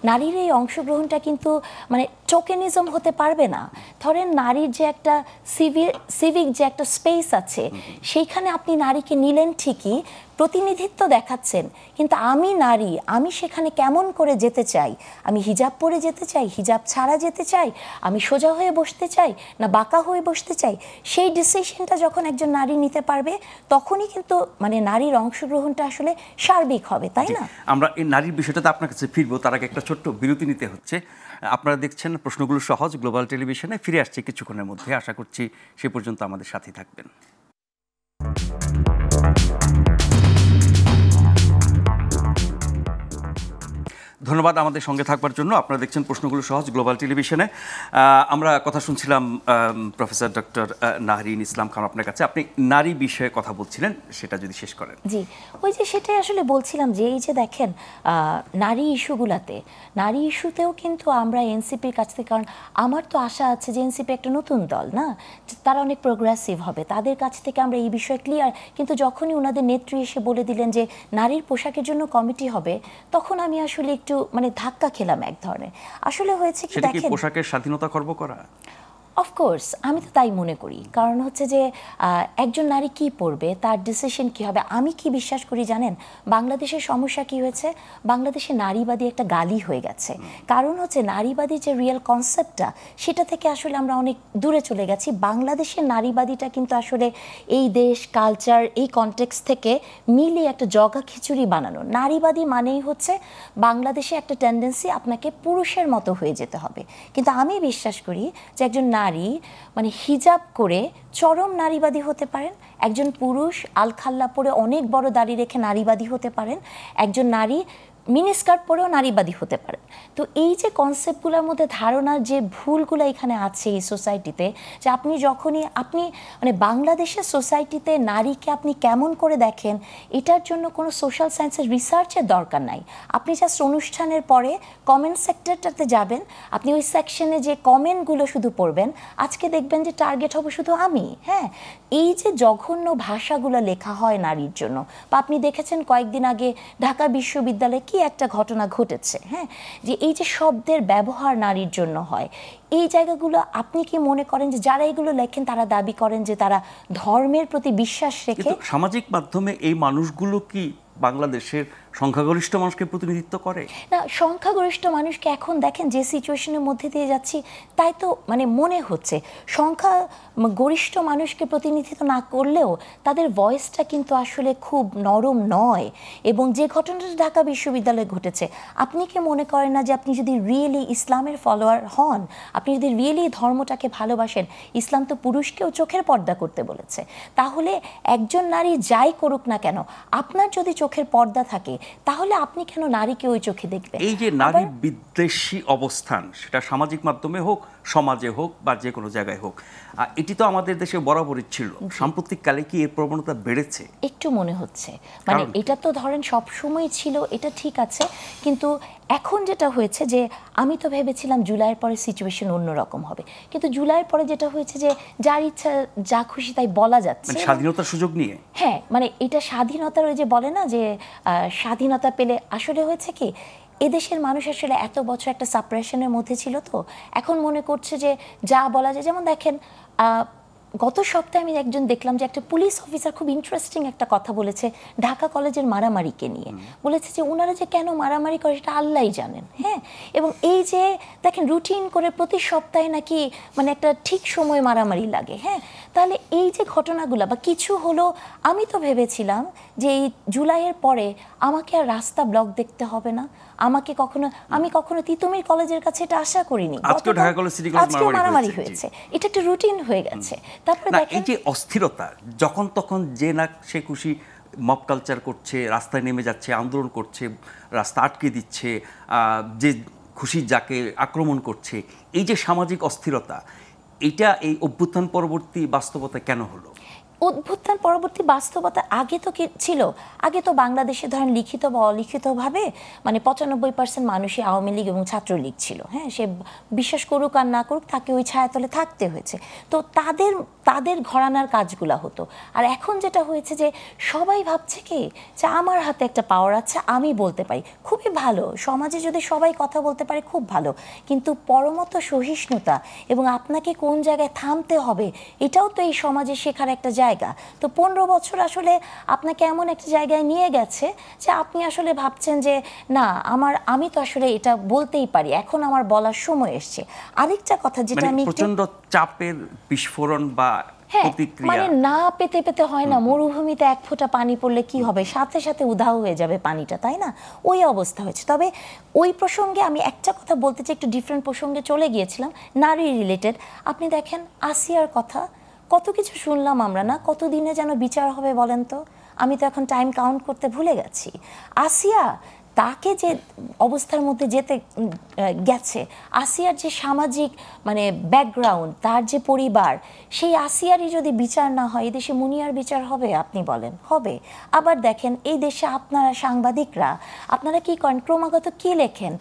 Speaker 4: নারীর এই অংশগ্রহণটা কিন্তু মানে টোকেনিজম হতে পারবে না। ধরেন নারীর যে একটা সিভিক যে একটা স্পেস আছে, সেইখানে আপনি নারীকে নিলেন ঠিকই, প্রতিনিধিত্ব দেখাচ্ছেন, কিন্তু আমি নারী, আমি সেখানে কেমন করে যেতে চাই, আমি হিজাব পরে যেতে চাই, হিজাব ছাড়া যেতে চাই, আমি সোজা হয়ে বসতে চাই না বাঁকা হয়ে বসতে চাই, সেই ডিসিশনটা যখন একজন নারী নিতে পারবে, তখনই কিন্তু মানে নারীর অংশগ্রহণটা আসলে সার্বিক হবে, তাই না?
Speaker 1: আমরা এই নারীর বিষয়টাতে আপনার কাছে ফিরবো, তার আগে একটা ছোট্ট বিরতি নিতে হচ্ছে। আপনারা দেখছেন প্রশ্নগুলো সহজ গ্লোবাল টেলিভিশনে, ফিরে আসছে কিছুক্ষণের মধ্যে, আশা করছি সে পর্যন্ত আমাদের সাথেই থাকবেন। ধন্যবাদ আমাদের সঙ্গে থাকবার জন্য। আপনারা দেখছেন প্রশ্নগুলো সহজ গ্লোবাল টেলিভিশনে। আমরা কথা শুনছিলাম প্রফেসর ডক্টর নাহরিন ইসলাম খান আপনার কাছে, আপনি নারী বিষয়ে কথা বলছিলেন, সেটা যদি শেষ করেন।
Speaker 4: জি, ওই যে সেটাই আসলে বলছিলাম, যে এই যে দেখেন নারী ইস্যুতেও কিন্তু আমরা এনসিপির কাছ থেকে, কারণ আমার তো আশা আছে যে এনসিপি একটা নতুন দল না, তারা অনেক প্রোগ্রেসিভ হবে, তাদের কাছ থেকে আমরা এই বিষয়ে ক্লিয়ার, কিন্তু যখনই ওনাদের নেত্রী এসে বলে দিলেন যে নারীর পোশাকের জন্য কমিটি হবে, তখন আমি আসলে একটু মানে ধাক্কা খেলাম এক ধরনের। আসলে হয়েছে কি,
Speaker 1: সেটা কি
Speaker 4: দেখেন
Speaker 1: পোশাকের স্বাধীনতা খর্ব করা?
Speaker 4: অফকোর্স আমি তো তাই মনে করি, কারণ হচ্ছে যে একজন নারী কি পড়বে, তার ডিসিশন কি হবে। আমি কি বিশ্বাস করি জানেন, বাংলাদেশের সমস্যা কি হয়েছে, বাংলাদেশে নারীবাদী একটা গালি হয়ে গেছে। কারণ হচ্ছে নারীবাদী যে রিয়েল কনসেপ্টটা, সেটা থেকে আসলে আমরা অনেক দূরে চলে গেছি। বাংলাদেশের নারীবাদীটা কিন্তু আসলে এই দেশ, কালচার, এই কনটেক্সট থেকে মিলিয়ে একটা জগা খিচুড়ি বানানো। নারীবাদী মানেই হচ্ছে বাংলাদেশে একটা টেন্ডেন্সি আপনাকে পুরুষের মতো হয়ে যেতে হবে। কিন্তু আমি বিশ্বাস করি যে একজন নারী মানে হিজাব করে চরম নারীবাদী হতে পারেন, একজন পুরুষ আলখাল্লা পরে অনেক বড় দাড়ি রেখে নারীবাদী হতে পারেন, একজন নারী মিনিস্কার্ট পরেও নারীবাদী হতে পারেন। তো এই যে কনসেপ্টগুলোর মধ্যে ধারণার যে ভুলগুলো এখানে আছে এই সোসাইটিতে, যে আপনি যখনই আপনি মানে বাংলাদেশের সোসাইটিতে নারীকে আপনি কেমন করে দেখেন, এটার জন্য কোনো সোশ্যাল সায়েন্সের রিসার্চের দরকার নাই। আপনি জাস্ট অনুষ্ঠানের পরে কমেন্ট সেক্টরটাতে যাবেন, আপনি ওই সেকশনে যে কমেন্টগুলো শুধু পড়বেন, আজকে দেখবেন যে টার্গেট হবে শুধু আমি। হ্যাঁ, এই যে জঘন্য ভাষাগুলো লেখা হয় নারীর জন্য, বা আপনি দেখেছেন কয়েকদিন আগে ঢাকা বিশ্ববিদ্যালয়ে কি একটা ঘটনা ঘটেছে, হ্যাঁ, যে এই যে শব্দের ব্যবহার নারীর জন্য হয়, এই জায়গাগুলো আপনি কি মনে করেন যে যারা এগুলো লেখেন তারা দাবি করেন যে তারা ধর্মের প্রতি বিশ্বাস রেখে?
Speaker 1: সামাজিক মাধ্যমে এই মানুষগুলো কি বাংলাদেশের সংখ্যাগরিষ্ঠ মানুষকে প্রতিনিধিত্ব করে
Speaker 4: না? সংখ্যাগরিষ্ঠ মানুষকে এখন দেখেন যে সিচুয়েশনের মধ্যে দিয়ে যাচ্ছি, তাই তো মানে মনে হচ্ছে সংখ্যা গরিষ্ঠ মানুষকে প্রতিনিধিত্ব না করলেও তাদের ভয়েসটা কিন্তু আসলে খুব নরম নয়। এবং যে ঘটনাটা ঢাকা বিশ্ববিদ্যালয়ে ঘটেছে, আপনি কি মনে করেন না যে আপনি যদি রিয়েলি ইসলামের ফলোয়ার হন, আপনি যদি রিয়েলি ধর্মটাকে ভালোবাসেন, ইসলাম তো পুরুষকেও চোখের পর্দা করতে বলেছে, তাহলে একজন নারী যাই করুক না কেন, আপনার যদি চোখের পর্দা থাকে, তাহলে আপনি কেন নারীকে ওই চোখে দেখবেন?
Speaker 1: এই যে নারী বিদ্বেষী অবস্থান, সেটা সামাজিক মাধ্যমে হোক, সমাজে হোক, বা যে কোনো জায়গায় হোক, এটি তো আমাদের দেশে বরাবরই ছিল। সাম্প্রতিককালে কি এর প্রবণতা বেড়েছে?
Speaker 4: একটু মনে হচ্ছে, মানে এটা তো ধরেন সব সময় ছিল, এটা ঠিক আছে, কিন্তু এখন যেটা হয়েছে যে আমি তো ভেবেছিলাম জুলাইয়ের পরে সিচুয়েশন অন্যরকম হবে, কিন্তু জুলাইয়ের পরে যেটা হয়েছে যে যার ইচ্ছা যা খুশি তাই বলা যাচ্ছে,
Speaker 1: মানে স্বাধীনতার সুযোগ নিয়ে।
Speaker 4: হ্যাঁ, মানে এটা স্বাধীনতার ওই যে বলে না যে স্বাধীনতা পেলে আসলে হয়েছে কি, এদেশের মানুষ আসলে এত বছর একটা সাপ্রেশনের মধ্যে ছিল, তো এখন মনে করছে যে যা বলা যায়। যেমন দেখেন গত সপ্তাহে আমি একজন দেখলাম যে একটা পুলিশ অফিসার খুব ইন্টারেস্টিং একটা কথা বলেছে ঢাকা কলেজের মারামারিকে নিয়ে। বলেছে যে ওনারা যে কেন মারামারি করে সেটা আল্লাহই জানেন। হ্যাঁ, এবং এই যে দেখেন রুটিন করে প্রতি সপ্তাহে নাকি মানে একটা ঠিক সময় মারামারি লাগে। হ্যাঁ, তাহলে এই যে ঘটনাগুলো বা কিছু হলো, আমি তো ভেবেছিলাম যে এই জুলাইয়ের পরে আমাকে আর রাস্তা ব্লক দেখতে হবে না, আমাকে আমি কখনো তিতুমির কলেজের কাছে এটা আশা করিনি।
Speaker 1: আজকে ঢাকা কলেজ সিটি কলেজ
Speaker 4: মারামারি হয়েছে, এটা একটা রুটিন হয়ে গেছে। তারপরে
Speaker 1: এই যে অস্থিরতা, যখন তখন যে না সে খুশি মব কালচার করছে, রাস্তায় নেমে যাচ্ছে, আন্দোলন করছে, রাস্তা আটকে দিচ্ছে, যে খুশি যাকে আক্রমণ করছে, এই যে সামাজিক অস্থিরতা, এটা এই অভ্যুত্থান পরবর্তী বাস্তবতা কেন হলো?
Speaker 4: অভ্যুত্থান পরবর্তী বাস্তবতা আগে তো কি ছিল? আগে তো বাংলাদেশে ধরেন লিখিত বা অলিখিতভাবে মানে 95% মানুষই আওয়ামী লীগ এবং ছাত্রলীগ ছিল। হ্যাঁ, সে বিশ্বাস করুক আর না করুক, তাকে ওই ছায়াতলে থাকতে হয়েছে। তো তাদের ঘরানার কাজগুলা হতো। আর এখন যেটা হয়েছে যে সবাই ভাবছে কি যে আমার হাতে একটা পাওয়ার আছে, আমি বলতে পারি, খুবই ভালো। সমাজে যদি সবাই কথা বলতে পারে খুব ভালো, কিন্তু পরমত সহিষ্ণুতা এবং আপনাকে কোন জায়গায় থামতে হবে, এটাও তো এই সমাজে শেখার একটা জায়গা। তো 15 বছর আসলে আপনাকে এমন একটা জায়গায় নিয়ে গেছে যে আপনি আসলে ভাবছেন যে না, আমি তো আসলে এটা বলতেই পারি, এখন আমার বলার সময় এসছে। আরেকটা কথা যেটা আমি
Speaker 1: প্রচন্ড চাপের বিস্ফোরণ বা প্রতিক্রিয়া,
Speaker 4: মানে না পেতে পেতে হয় না, মরুভূমিতে এক ফোঁটা পানি পড়লে কি হবে, সাথে সাথে উধাও হয়ে যাবে পানিটা, তাই না? ওই অবস্থা হয়েছে। তবে ওই প্রসঙ্গে আমি একটা কথা বলতে চাই, একটু ডিফারেন্ট প্রসঙ্গে চলে গিয়েছিলাম, নারী রিলেটেড। আপনি দেখেন আসিয়ার কথা, কত কিছু শুনলাম আমরা না, কতদিনে যেন বিচার হবে বলেন তো? আমি তো এখন টাইম কাউন্ট করতে ভুলে গেছি। আসিয়া তাকে যে অবস্থার মধ্যে যেতে গেছে, আসিয়ার যে সামাজিক মানে ব্যাকগ্রাউন্ড, তার যে পরিবার, সেই আসিয়ারই যদি বিচার না হয়, এই দেশে মুনিয়ার বিচার হবে? আপনি বলেন হবে? আবার দেখেন এই দেশে আপনারা সাংবাদিকরা আপনারা কি করেন, ক্রমাগত কি লেখেন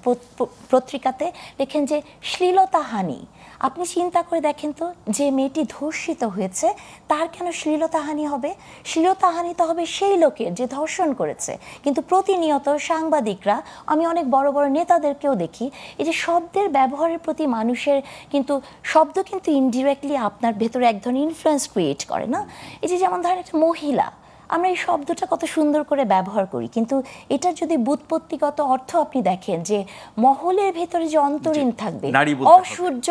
Speaker 4: পত্রিকাতে, লেখেন যে শ্লীলতাহানি। আপনি চিন্তা করে দেখেন তো, যে মেয়েটি ধর্ষিত হয়েছে তার কেন শ্লীলতাহানি হবে? শ্লীলতাহানি তো হবে সেই লোকের যে ধর্ষণ করেছে। কিন্তু প্রতিনিয়ত সাংবাদিক সাংবাদিকরা, আমি অনেক বড় বড় নেতাদেরকেও দেখি, এই যে শব্দের ব্যবহারের প্রতি মানুষের কিন্তু শব্দ কিন্তু ইনডিরেক্টলি আপনার ভেতরে এক ধরনের ইনফ্লুয়েন্স ক্রিয়েট করে না। এই যে যেমন ধরেন একটা মহিলা, আমরা এই শব্দটা কত সুন্দর করে ব্যবহার করি, কিন্তু এটার যদি ব্যুৎপত্তিগত অর্থ আপনি দেখেন যে মহলের ভেতরে যে অন্তরীণ থাকবে, অসূর্য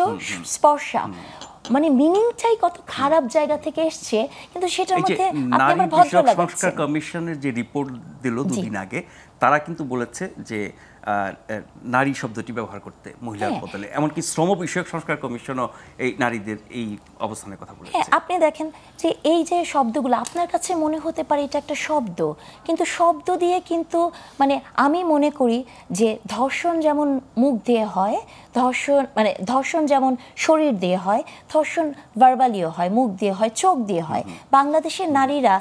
Speaker 4: স্পর্শা, মানে মিনিংটাই কত খারাপ জায়গা থেকে এসছে, কিন্তু সেটার মধ্যে আপনি আবার ভদ্র লাগাচ্ছেন।
Speaker 1: সংস্কার কমিশনের যে রিপোর্ট দিল দুদিন আগে, তারা কিন্তু বলেছে যে নারী শব্দটি ব্যবহার করতে মহিলার বদলে, এমনকি শ্রম বিষয়ক সংস্কার কমিশনও এই নারীদের এই অবস্থানের কথা বলেছে।
Speaker 4: আপনি দেখেন যে এই যে শব্দগুলো আপনার কাছে মনে হতে পারে এটা একটা শব্দ, কিন্তু শব্দ দিয়ে কিন্তু মানে আমি মনে করি যে ধর্ষণ যেমন মুখ দিয়ে হয়, ধর্ষণ যেমন শরীর দিয়ে হয়, ধর্ষণ ভার্বালিও হয়, মুখ দিয়ে হয়, চোখ দিয়ে হয়। বাংলাদেশের নারীরা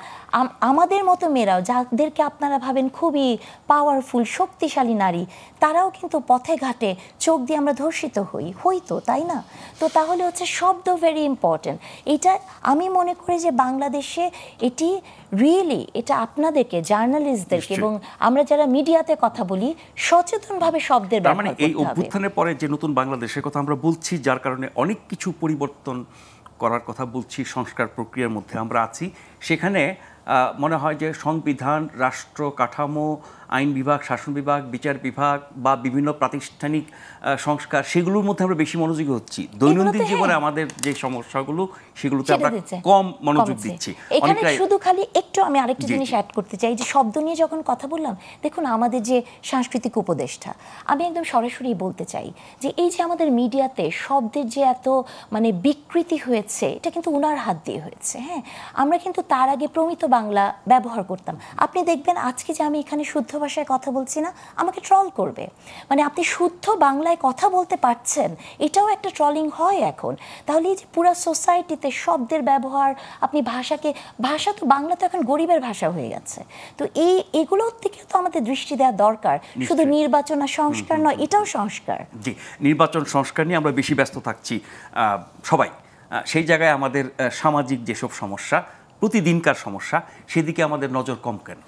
Speaker 4: আমাদের মতো মেয়েরাও, যাদেরকে আপনারা ভাবেন খুবই পাওয়ারফুল শক্তিশালী নারী, তারাও কিন্তু পথে ঘাটে চোখ দিয়ে আমরা ধর্ষিত হইতো, তাই না? তো তাহলে হচ্ছে শব্দ ভেরি ইম্পর্টেন্ট। এটা আমি মনে করি যে বাংলাদেশে এটি রিয়েলি, এটা আপনাদেরকে জার্নালিস্টদেরকে এবং আমরা যারা মিডিয়াতে কথা বলি সচেতনভাবে শব্দের ব্যবহার করতে হবে।
Speaker 1: এই অভ্যুত্থানের পরে যে নতুন বাংলাদেশের কথা আমরা বলছি, যার কারণে অনেক কিছু পরিবর্তন করার কথা বলছি, সংস্কার প্রক্রিয়ার মধ্যে আমরা আছি, সেখানে মনে হয় যে সংবিধান, রাষ্ট্র কাঠামো, আইন বিভাগ, শাসন বিভাগ, বিচার বিভাগ বা বিভিন্ন প্রাতিষ্ঠানিক সংস্কার, সেগুলোর মধ্যে আমরা বেশি মনোযোগী হচ্ছি। দৈনন্দিন জীবনে আমাদের যে সমস্যাগুলো, সেগুলোতে আমরা কম মনোযোগ দিচ্ছি।
Speaker 4: এখানে শুধু খালি একটু আমি আরেকটা জিনিস অ্যাড করতে চাই, যে শব্দ নিয়ে যখন কথা বললাম, দেখুন আমাদের যে সাংস্কৃতিক উপদেষ্টা, আমি একদম সরাসরি বলতে চাই যে এই যে আমাদের মিডিয়াতে শব্দের যে এত মানে বিকৃতি হয়েছে, এটা কিন্তু উনার হাত দিয়ে হয়েছে। হ্যাঁ, আমরা কিন্তু তার আগে প্রমিত বাংলা ব্যবহার করতাম। আপনি দেখবেন আজকে যে আমি এখানে শুদ্ধ ভাষায় কথা বলছি না, আমাকে ট্রল করবে। মানে আপনি শুদ্ধ বাংলায় কথা বলতে পারছেন, এটাও একটা ট্রলিং হয় এখন। তাহলে এই যে পুরো সোসাইটিতে শব্দের ব্যবহার, আপনি ভাষা তো বাংলা তো এখন গরিবের ভাষা হয়ে গেছে। তো এগুলোর দিকে তো আমাদের দৃষ্টি দেওয়া দরকার। শুধু নির্বাচন আর সংস্কার নয়, এটাও সংস্কার।
Speaker 1: জি, নির্বাচন সংস্কার নিয়ে আমরা বেশি ব্যস্ত থাকছি সবাই। সেই জায়গায় আমাদের সামাজিক যেসব সমস্যা, প্রতিদিনকার সমস্যা, সেদিকে আমাদের নজর কম কেন?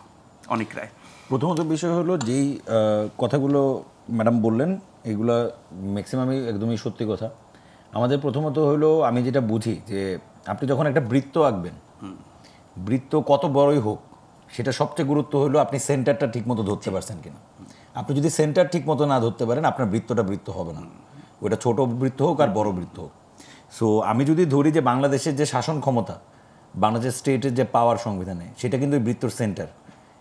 Speaker 1: অনেক রায়।
Speaker 3: প্রথমত বিষয় হলো যেই কথাগুলো ম্যাডাম বললেন, এগুলো ম্যাক্সিমামই একদমই সত্যি কথা। আমাদের প্রথমত হলো, আমি যেটা বুঝি যে আপনি যখন একটা বৃত্ত আঁকবেন, বৃত্ত কত বড়ই হোক, সেটা সবচেয়ে গুরুত্ব হলো আপনি সেন্টারটা ঠিকমতো ধরতে পারছেন কিনা। আপনি যদি সেন্টার ঠিকমতো না ধরতে পারেন, আপনার বৃত্তটা বৃত্ত হবে না, ওটা ছোট বৃত্ত হোক আর বড় বৃত্ত হোক। সো আমি যদি ধরি যে বাংলাদেশের যে শাসন ক্ষমতা, বাংলাদেশ স্টেটের যে পাওয়ার সংবিধানে, সেটা কিন্তু বৃত্তর সেন্টার।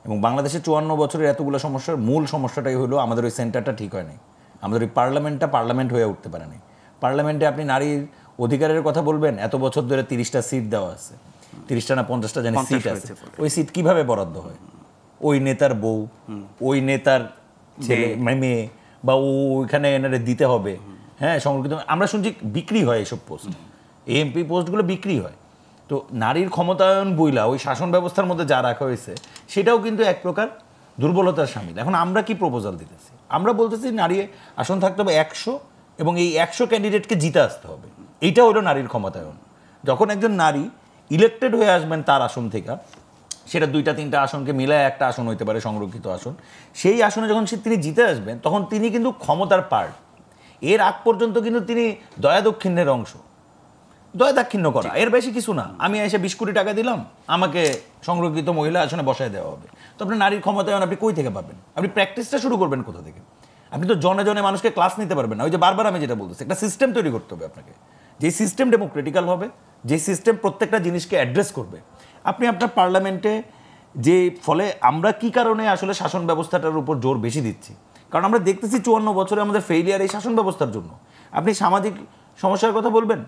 Speaker 3: এবং বাংলাদেশের 54 বছরের এতগুলো সমস্যার মূল সমস্যাটাই হলো আমাদের ওই সেন্টারটা ঠিক হয় নাই। আমাদের ওই পার্লামেন্ট হয়ে উঠতে পারে নাই। পার্লামেন্টে আপনি নারীর অধিকারের কথা বলবেন, এত বছর ধরে 30টা সিট দেওয়া আছে, 30টা না 50টা জানি সিট আছে। ওই সিট কিভাবে বরাদ্দ হয়? ওই নেতার বউ, ওই নেতার ছেলে মেয়ে, বা ওইখানে এনারে দিতে হবে। হ্যাঁ, সংরক্ষিত। আমরা শুনছি বিক্রি হয় এইসব পোস্ট, এমপি পোস্টগুলো বিক্রি হয়। তো নারীর ক্ষমতায়ন বইলা ওই শাসন ব্যবস্থার মধ্যে যা রাখা হয়েছে, সেটাও কিন্তু এক প্রকার দুর্বলতার শামিল। এখন আমরা কি প্রপোজাল দিতেছি? আমরা বলতেছি নারী আসন থাকতে হবে 100, এবং এই 100 ক্যান্ডিডেটকে জিতে আসতে হবে। এইটা হলো নারীর ক্ষমতায়ন। যখন একজন নারী ইলেক্টেড হয়ে আসবেন তার আসন থেকে, সেটা 2-3টা আসনকে মিলায় একটা আসন হইতে পারে সংরক্ষিত আসন, সেই আসনে যখন তিনি জিতে আসবেন, তখন তিনি কিন্তু ক্ষমতার পার্ট। এর আগ পর্যন্ত কিন্তু তিনি দয়া দক্ষিণের অংশ, দয়া দাক্ষিণ্য করা, এর বেশি কিছু না। আমি এসে 20 কোটি টাকা দিলাম, আমাকে সংরক্ষিত মহিলা আসনে বসায় দেওয়া হবে। তো আপনার নারীর ক্ষমতায়ন আপনি কই থেকে পাবেন? আপনি প্র্যাকটিসটা শুরু করবেন কোথা থেকে? আপনি তো জনে জনে মানুষকে ক্লাস নিতে পারবেন না। ওই যে বারবার আমি যেটা বলতেছি, একটা সিস্টেম তৈরি করতে হবে আপনাকে, যে সিস্টেম ডেমোক্রেটিক্যাল হবে, যে সিস্টেম প্রত্যেকটা জিনিসকে অ্যাড্রেস করবে। আপনি আপনার পার্লামেন্টে যে ফলে আমরা কি কারণে আসলে শাসন ব্যবস্থাটার উপর জোর বেশি দিচ্ছি, কারণ আমরা দেখতেছি 54 বছরে আমাদের ফেইলিয়ার এই শাসন ব্যবস্থার জন্য। আপনি সামাজিক সমস্যার কথা বলবেন,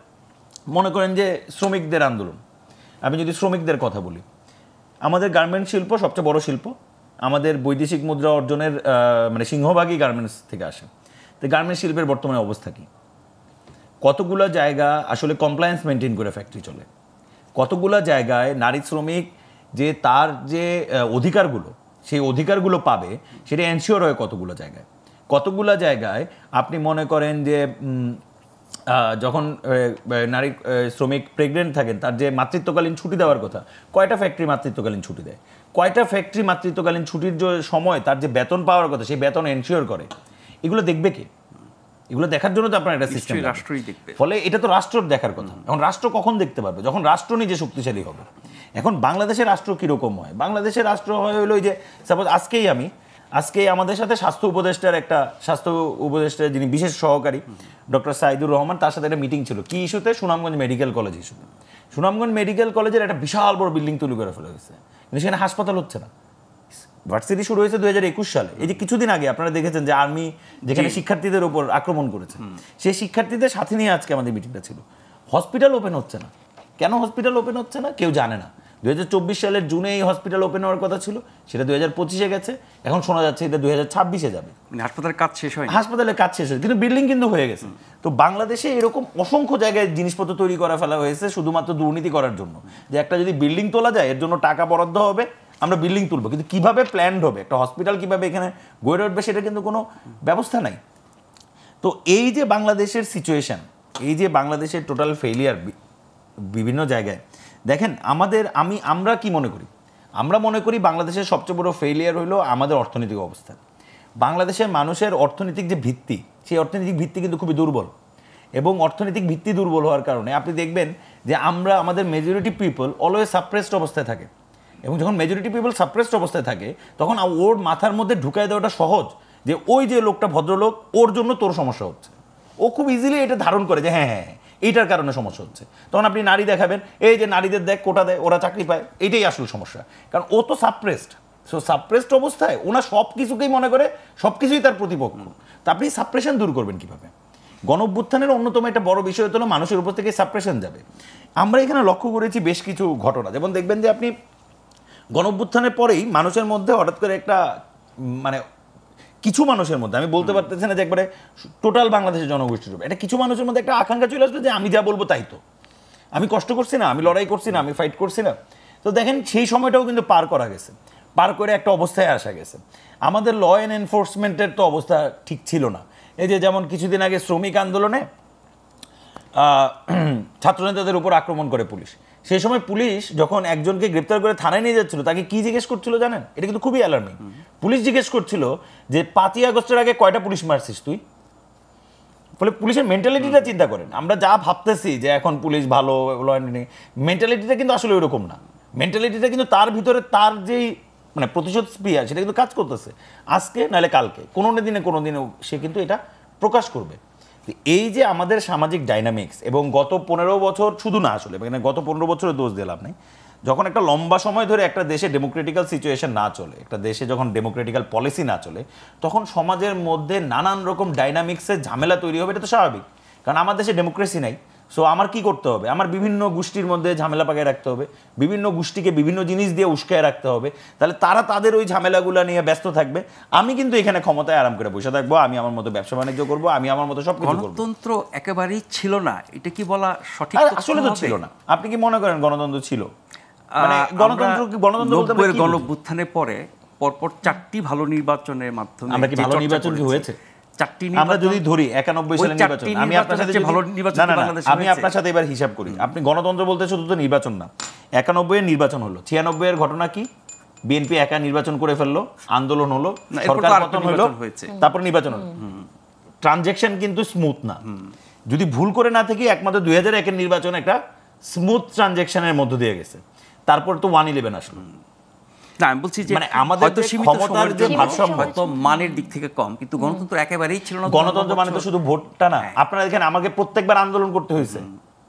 Speaker 3: মনে করেন যে শ্রমিকদের আন্দোলন, আমি যদি শ্রমিকদের কথা বলি, আমাদের গার্মেন্টস শিল্প সবচেয়ে বড় শিল্প, আমাদের বৈদেশিক মুদ্রা অর্জনের মানে সিংহভাগই গার্মেন্টস থেকে আসে। তো গার্মেন্টস শিল্পের বর্তমানে অবস্থা কী? কতগুলো জায়গা আসলে কমপ্লায়েন্স মেনটেন করে ফ্যাক্টরি চলে, কতগুলো জায়গায় নারী শ্রমিক যে তার যে অধিকারগুলো, সেই অধিকারগুলো পাবে সেটা এনশিওর হয় কতগুলো জায়গায় আপনি মনে করেন যে যখন নারী শ্রমিক প্রেগনেন্ট থাকেন, তার যে মাতৃত্বকালীন ছুটি দেওয়ার কথা, কয়টা ফ্যাক্টরি মাতৃত্বকালীন ছুটি দেয়? কয়টা ফ্যাক্টরি মাতৃত্বকালীন ছুটির যে সময় তার যে বেতন পাওয়ার কথা সেই বেতন এনশিওর করে, এগুলো দেখবে কে? এগুলো দেখার জন্য তো আপনার একটা সিস্টেম
Speaker 1: রাষ্ট্রই দেখবে।
Speaker 3: ফলে এটা তো রাষ্ট্র দেখার কথা। এখন রাষ্ট্র কখন দেখতে পারবে? যখন রাষ্ট্র নিজে শক্তিশালী হবে। এখন বাংলাদেশের রাষ্ট্র কীরকম হয়? বাংলাদেশের রাষ্ট্র হয় হলো যে সাপোজ আজকেই আমাদের সাথে স্বাস্থ্য উপদেষ্টার যিনি বিশেষ সহকারী ডক্টর সাইদুর রহমান, তার সাথে একটা মিটিং ছিল কি ইস্যুতে? সুনামগঞ্জ মেডিকেল কলেজ ইস্যুতে। সুনামগঞ্জ মেডিকেল কলেজের একটা বিশাল বড় বিল্ডিং তৈরি করে ফেলা হয়েছে, কিন্তু সেখানে হাসপাতাল হচ্ছে না। ভার্সিটি শুরু হয়েছে 2021 সালে। এই যে কিছুদিন আগে আপনারা দেখেছেন যে আর্মি যেখানে শিক্ষার্থীদের উপর আক্রমণ করেছে, সেই শিক্ষার্থীদের সাথে নিয়ে আজকে আমাদের মিটিংটা ছিল। হসপিটাল ওপেন হচ্ছে না। কেন হসপিটাল ওপেন হচ্ছে না কেউ জানে না। 2024 সালের জুনে এই হসপিটাল ওপেন হওয়ার কথা ছিল, সেটা 2025-এ গেছে। এখন শোনা যাচ্ছে এটা 2026-এ যাবে।
Speaker 1: হাসপাতালের কাজ শেষ হয়,
Speaker 3: হাসপাতালের কাজ শেষ হয়েছে, কিন্তু বিল্ডিং কিন্তু হয়ে গেছে। তো বাংলাদেশে এরকম অসংখ্য জায়গায় জিনিসপত্র তৈরি করা ফেলা হয়েছে শুধুমাত্র দুর্নীতি করার জন্য, যে একটা যদি বিল্ডিং তোলা যায় এর জন্য টাকা বরাদ্দ হবে, আমরা বিল্ডিং তুলবো, কিন্তু কিভাবে প্ল্যান্ড হবে, একটা হসপিটাল কিভাবে এখানে গড়ে উঠবে সেটা কিন্তু কোনো ব্যবস্থা নাই। তো এই যে বাংলাদেশের সিচুয়েশন, এই যে বাংলাদেশের টোটাল ফেইলিয়ার বিভিন্ন জায়গায় দেখেন, আমরা কি মনে করি? আমরা মনে করি বাংলাদেশের সবচেয়ে বড় ফেইলিয়ার হলো আমাদের অর্থনৈতিক অবস্থা। বাংলাদেশের মানুষের অর্থনৈতিক যে ভিত্তি, সেই অর্থনৈতিক ভিত্তি কিন্তু খুবই দুর্বল, এবং অর্থনৈতিক ভিত্তি দুর্বল হওয়ার কারণে আপনি দেখবেন যে আমাদের মেজরিটি পিপল অলওয়েজ সাপ্রেসড অবস্থায় থাকে, এবং যখন মেজরিটি পিপল সাপ্রেসড অবস্থায় থাকে তখন ওর মাথার মধ্যে ঢুকাই দেওয়াটা সহজ, যে ওই যে লোকটা ভদ্রলোক, ওর জন্য তোর সমস্যা হচ্ছে। ও খুব ইজিলি এটা ধারণ করে যে হ্যাঁ হ্যাঁ এইটার কারণে সমস্যা হচ্ছে। তখন আপনি নারী দেখাবেন, এই যে নারীদের দেখ কোটা দেয়, ওরা চাকরি পায়, এটাই আসলে সমস্যা, কারণ ও তো সাপ্রেসড। সো সাপ্রেসড অবস্থায় ওনার সব কিছুকেই মনে করে সব কিছুই তার প্রতিপক্ষ। তা আপনি সাপ্রেশন দূর করবেন কিভাবে? গণঅভ্যুত্থানের অন্যতম একটা বড় বিষয় হলো মানুষের উপর থেকে সাপ্রেশন যাবে। আমরা এখানে লক্ষ্য করেছি বেশ কিছু ঘটনা, যেমন দেখবেন যে আপনি গণঅভ্যুত্থানের পরেই মানুষের মধ্যে হঠাৎ করে একটা মানে কিছু মানুষের মধ্যে, আমি বলতে পারতেছি না যে একবারে টোটাল বাংলাদেশের জনগোষ্ঠীর উপর, এটা কিছু মানুষের মধ্যে একটা আকাঙ্ক্ষা চলে আসলো যে আমি যা বলবো তাই তো, আমি কষ্ট করছি না, আমি লড়াই করছি না, আমি ফাইট করছি না। তো দেখেন সেই সময়টাও কিন্তু পার করা গেছে, পার করে একটা অবস্থায় আসা গেছে। আমাদের ল অ্যান্ড এনফোর্সমেন্টের তো অবস্থা ঠিক ছিল না। এই যে যেমন কিছুদিন আগে শ্রমিক আন্দোলনে ছাত্রনেতাদের উপর আক্রমণ করে পুলিশ, সেই সময় পুলিশ যখন একজনকে গ্রেপ্তার করে থানায় নিয়ে যাচ্ছিল, তাকে কি জিজ্ঞেস করছিল জানেন? এটা কিন্তু খুবই অ্যালার্মিং। পুলিশ জিজ্ঞেস করছিল যে 5ই আগস্টের আগে কয়টা পুলিশ মারছিস তুই? ফলে পুলিশের মেন্টালিটিটা চিন্তা করেন। আমরা যা ভাবতেছি যে এখন পুলিশ ভালো, মেন্টালিটিটা কিন্তু আসলে ওইরকম না। মেন্টালিটিটা কিন্তু তার ভিতরে তার যেই মানে প্রতিশোধ স্প্রিয়া, সেটা কিন্তু কাজ করতেছে আজকে নাহলে কালকে, কোনো দিনে সে কিন্তু এটা প্রকাশ করবে। এই যে আমাদের সামাজিক ডাইনামিক্স, এবং গত 15 বছর শুধু না, আসলে মানে গত 15 বছরের দোষ দিলাম নাই, যখন একটা লম্বা সময় ধরে একটা দেশে ডেমোক্রেটিক্যাল সিচুয়েশন না চলে, একটা দেশে যখন ডেমোক্রেটিক্যাল পলিসি না চলে, তখন সমাজের মধ্যে নানান রকম ডাইনামিক্সের ঝামেলা তৈরি হবে। এটা তো স্বাভাবিক, কারণ আমার দেশে ডেমোক্রেসি নাই। সো আমার কি করতে হবে? আমার বিভিন্ন গোষ্ঠীর মধ্যে ঝামেলা পাকায় রাখতে হবে, বিভিন্ন গোষ্ঠীকে বিভিন্ন জিনিস দিয়ে উস্কায় রাখতে হবে, তাহলে তারা তাদের ওই ঝামেলাগুলো নিয়ে ব্যস্ত থাকবে। আমি কিন্তু এখানে ক্ষমতায় আরাম করে বসে থাকবো, আমি আমার মতো ব্যবসা বাণিজ্য করবো, আমি আমার মতো সব কিছু করবো।
Speaker 1: গণতন্ত্র একেবারেই ছিল না, এটা কি বলা সঠিক?
Speaker 3: আসলে তো ছিল না। আপনি কি মনে করেন গণতন্ত্র ছিল? মানে গণতন্ত্র বলতে
Speaker 1: গণঅভ্যুত্থানের পরে পরপর 4টি ভালো নির্বাচনের মাধ্যমে,
Speaker 3: আমরা কি ভালো নির্বাচন কি হয়েছে?
Speaker 1: 4টি
Speaker 3: আমরা যদি ধরি 91 সালের নির্বাচন, আমি আপনার সাথে
Speaker 1: ভালো নির্বাচন বাংলাদেশে
Speaker 3: আমি আপনার সাথে এবার হিসাব করি। আপনি গণতন্ত্র বলতে শুধু তো নির্বাচন না, 91 এর নির্বাচন হলো, 96 এর ঘটনা কি? বিএনপি একা নির্বাচন করে ফেললো, আন্দোলন হলো, সরকার পতন হলো, তারপর নির্বাচন হলো। ট্রানজ্যাকশন কিন্তু স্মুথ না। যদি ভুল করে না থাকি, একমাত্র 2001 এর নির্বাচন একটা স্মুথ ট্রানজ্যাকশনের মধ্য দিয়ে গেছে। তারপর তো 1/11 আসলো।
Speaker 1: না, আমি বলছি যে
Speaker 3: মানে আমাদের ক্ষমতার যে ভারসাম্য
Speaker 1: হয়তো মানের দিক থেকে কম, কিন্তু গণতন্ত্র একেবারেই ছিল না।
Speaker 3: গণতন্ত্র মানে তো শুধু ভোটটা না। আপনারা দেখেন, আমাকে প্রত্যেকবার আন্দোলন করতে হয়েছে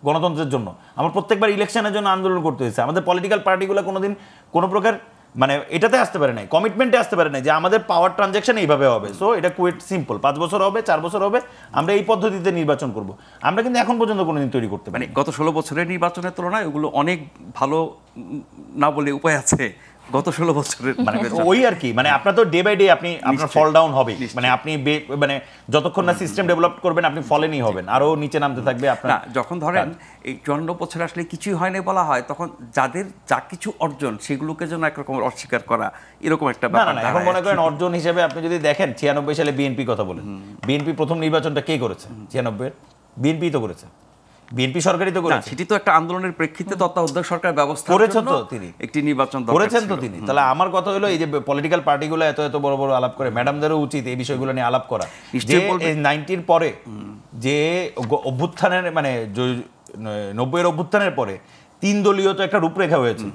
Speaker 3: গণতন্ত্রের জন্য, আমার প্রত্যেকবার ইলেকশনের জন্য আন্দোলন করতে হয়েছে। আমাদের পলিটিক্যাল পার্টিগুলো কোনোদিন কোনো প্রকার মানে এটাতে আসতে পারে নাই, কমিটমেন্টে আসতে পারে নাই যে আমাদের পাওয়ার ট্রানজ্যাকশন এইভাবে হবে। সো এটা কুইট সিম্পল, 5 বছর হবে, 4 বছর হবে, আমরা এই পদ্ধতিতে নির্বাচন করব। আমরা কিন্তু এখন পর্যন্ত কোনোদিন তৈরি করতে পারি।
Speaker 1: মানে গত 16 বছরের নির্বাচনের তুলনায় ওগুলো অনেক ভালো না বলে উপায় আছে। গত 16 বছরের
Speaker 3: মানে ওই আর কি, মানে আপনার তো ডে বাই ডে আপনার ফল ডাউন হবে। মানে আপনি মানে যতক্ষণ না সিস্টেম ডেভেলপ করবেন আপনি ফলেনই হবেন, আরো নিচে নামতে থাকবে আপনার।
Speaker 1: যখন ধরেন এই 54 বছর আসলে কিছুই হয়নি বলা হয়, তখন যাদের যা কিছু অর্জন সেগুলোকে যেন একরকম অস্বীকার করা, এরকম একটা ব্যাপার।
Speaker 3: না, এখন মনে করেন অর্জন হিসেবে আপনি যদি দেখেন 96 সালে বিএনপি কথা বলেন, বিএনপি প্রথম নির্বাচনটা কে করেছে? 96 বিএনপি তো করেছে। বিএনপি সরকারই তো
Speaker 1: না,
Speaker 3: করেছে,
Speaker 1: সেটি তো একটা আন্দোলনের প্রেক্ষিতে তত্ত্বাবধায়ক সরকার ব্যবস্থা
Speaker 3: করেছেন তো তিনি।
Speaker 1: একটি নির্বাচন দরকার
Speaker 3: করেছেন তো
Speaker 1: ছিল।
Speaker 3: তিনি। তাহলে আমার কথা হলো এই যে পলিটিক্যাল পার্টিগুলো এত এত বড় বড় আলাপ করে, ম্যাডামদেরও উচিত এই বিষয়গুলো নিয়ে আলাপ করা, যে
Speaker 1: নিশ্চয়ই বলবেন।
Speaker 3: 90-র পরে যে অভ্যুত্থানের মানে 90-এর অভ্যুত্থানের পরে 3 দলীয় তো একটা রূপরেখা হয়েছে।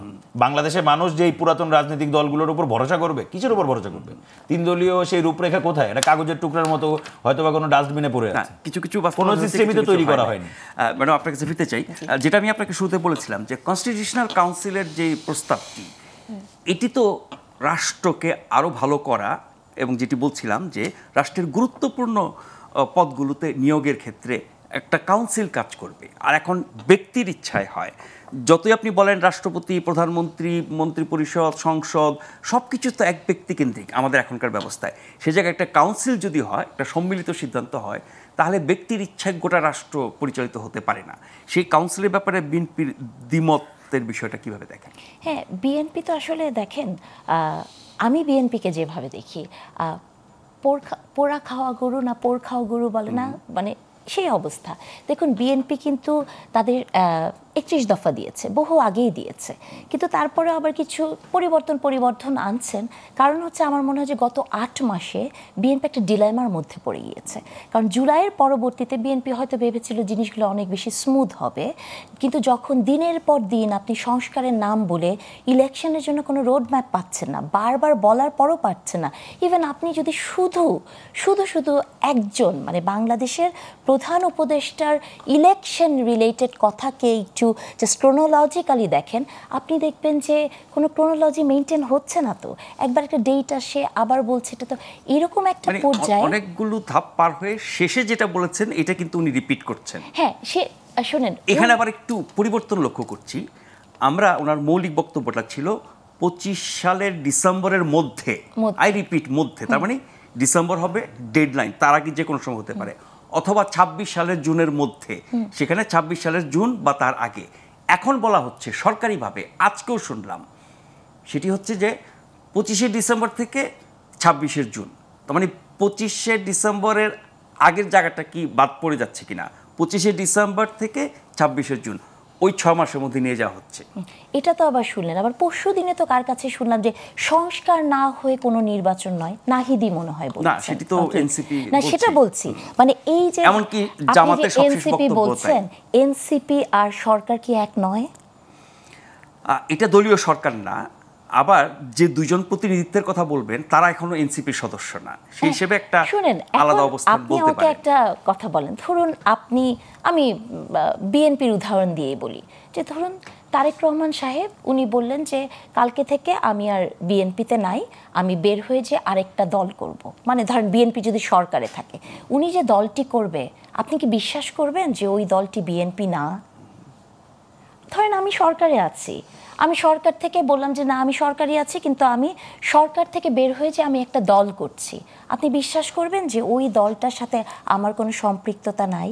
Speaker 3: বাংলাদেশের মানুষ যে এই পুরাতন রাজনৈতিক দলগুলোর উপর ভরসা করবে, কিসের উপর ভরসা করবে? 3 দলীয় সেই রূপরেখা কোথায়? এটা কাগজের টুকরার মতো হয়তো বা কোনো ডাস্টবিনে পড়ে
Speaker 1: না,
Speaker 3: আছে।
Speaker 1: কিছু কিছু
Speaker 3: কোনো সিস্টেমই তো তৈরি করা হয়নি।
Speaker 1: ম্যাডাম, আপনার কাছে ফিরতে চাই, যেটা আমি আপনাকে শুরুতে বলেছিলাম যে কনস্টিটিউশনাল কাউন্সিলের যে প্রস্তাবটি, এটি তো রাষ্ট্রকে আরো ভালো করা, এবং যেটি বলছিলাম যে রাষ্ট্রের গুরুত্বপূর্ণ পদগুলোতে নিয়োগের ক্ষেত্রে একটা কাউন্সিল কাজ করবে। আর এখন ব্যক্তির ইচ্ছায় হয়, যতই আপনি বলেন রাষ্ট্রপতি, প্রধানমন্ত্রী, মন্ত্রিপরিষদ, সংসদ, সব কিছু তো এক ব্যক্তি কেন্দ্রিক আমাদের এখনকার ব্যবস্থায়। সে জায়গায় একটা কাউন্সিল যদি হয়, একটা সম্মিলিত সিদ্ধান্ত হয়, তাহলে ব্যক্তির ইচ্ছায় গোটা রাষ্ট্র পরিচালিত হতে পারে না। সেই কাউন্সিলের ব্যাপারে বিএনপির দ্বিমতের বিষয়টা কিভাবে দেখেন?
Speaker 4: হ্যাঁ, বিএনপি তো আসলে দেখেন, আমি বিএনপিকে যেভাবে দেখি, পোড়া খাওয়া গরু না পোড় খাওয়া গরু বলে না, মানে সেই অবস্থা। দেখুন, বিএনপি কিন্তু তাদের 31 দফা দিয়েছে, বহু আগেই দিয়েছে, কিন্তু তারপরে আবার কিছু পরিবর্তন আনছেন। কারণ হচ্ছে আমার মনে হয় যে গত 8 মাসে বিএনপি একটা ডিলেমার মধ্যে পড়ে গিয়েছে। কারণ জুলাইয়ের পরবর্তীতে বিএনপি হয়তো ভেবেছিল জিনিসগুলো অনেক বেশি স্মুথ হবে, কিন্তু যখন দিনের পর দিন আপনি সংস্কারের নাম বলে ইলেকশনের জন্য কোনো রোড ম্যাপ পাচ্ছেন না, বারবার বলার পরও পাচ্ছেন না, ইভেন আপনি যদি শুধু একজন মানে বাংলাদেশের প্রধান উপদেষ্টার ইলেকশন রিলেটেড কথাকে একটু জাস্ট ক্রোনোলজিক্যালি দেখেন, আপনি দেখবেন যে কোনো ক্রোনোলজি মেনটেন হচ্ছে না। তো একবার একটা ডেট আসে, আবার বলছে এটা, তো এরকম একটা
Speaker 1: মানে
Speaker 4: পর্যায়ে
Speaker 1: অনেকগুলো ধাপ পার হয়ে শেষে যেটা বলেছেন এটা কিন্তু উনি রিপিট করছেন।
Speaker 4: হ্যাঁ, সে শোনেন,
Speaker 1: এখানে আবার একটু পরিবর্তন লক্ষ্য করছি আমরা। ওনার মৌলিক বক্তব্যটা ছিল 25 সালের ডিসেম্বরের মধ্যে, আই রিপিট মধ্যে, তার মানে ডিসেম্বর হবে ডেডলাইন, তার আগে যে কোনো সময় হতে পারে, অথবা 26 সালের জুনের মধ্যে, সেখানে 26 সালের জুন বা তার আগে। এখন বলা হচ্ছে সরকারিভাবে, আজকেও শুনলাম, সেটি হচ্ছে যে 25শে ডিসেম্বর থেকে 26শে জুন, তার মানে 25শে ডিসেম্বরের আগের জায়গাটা কি বাদ পড়ে যাচ্ছে কিনা, 25শে ডিসেম্বর থেকে 26শে জুন, ওই 6 মাসের মধ্যে নিয়ে যাওয়া হচ্ছে।
Speaker 4: এটা তো আবার শুনলেন, আবার পরশু দিনে তো কার কাছে শুনলাম যে সংস্কার না হয়ে কোনো নির্বাচন নয়, নাহিদি মনে হয় বলছেন।
Speaker 1: না, সেটি তো এনসিপি
Speaker 4: না, সেটা বলছি, মানে এই যে
Speaker 1: এমনকি জামাতের সবশেষ
Speaker 4: এনসিপি
Speaker 1: বক্তব্য
Speaker 4: বলছেন, এনসিপি আর সরকার কি এক নয়?
Speaker 1: এটা দলীয় সরকার না, আবার যে দুইজন প্রতিনিধিত্বের কথা বলবেন তারা এখনো এনসিপির সদস্য না, সেই হিসেবে একটা
Speaker 4: শুনেন,
Speaker 1: আলাদা অবস্থান
Speaker 4: আপনি
Speaker 1: বলতে
Speaker 4: আমাকে
Speaker 1: পারেন।
Speaker 4: একটা কথা বলেন, ধরুন আমি বিএনপির উদাহরণ দিয়ে বলি, যে ধরুন তারেক রহমান সাহেব উনি বললেন যে কালকে থেকে আমি আর বিএনপিতে নাই, আমি বের হয়ে যে আরেকটা দল করব। মানে ধরেন বিএনপি যদি সরকারে থাকে, উনি যে দলটি করবে, আপনি কি বিশ্বাস করবেন যে ওই দলটি বিএনপি না? ধরেন আমি সরকারে আছি, আমি সরকার থেকে বললাম যে না আমি সরকারি আছি, কিন্তু আমি সরকার থেকে বের হয়ে যে আমি একটা দল করছি, আপনি বিশ্বাস করবেন যে ওই দলটার সাথে আমার কোনো সম্পৃক্ততা নাই?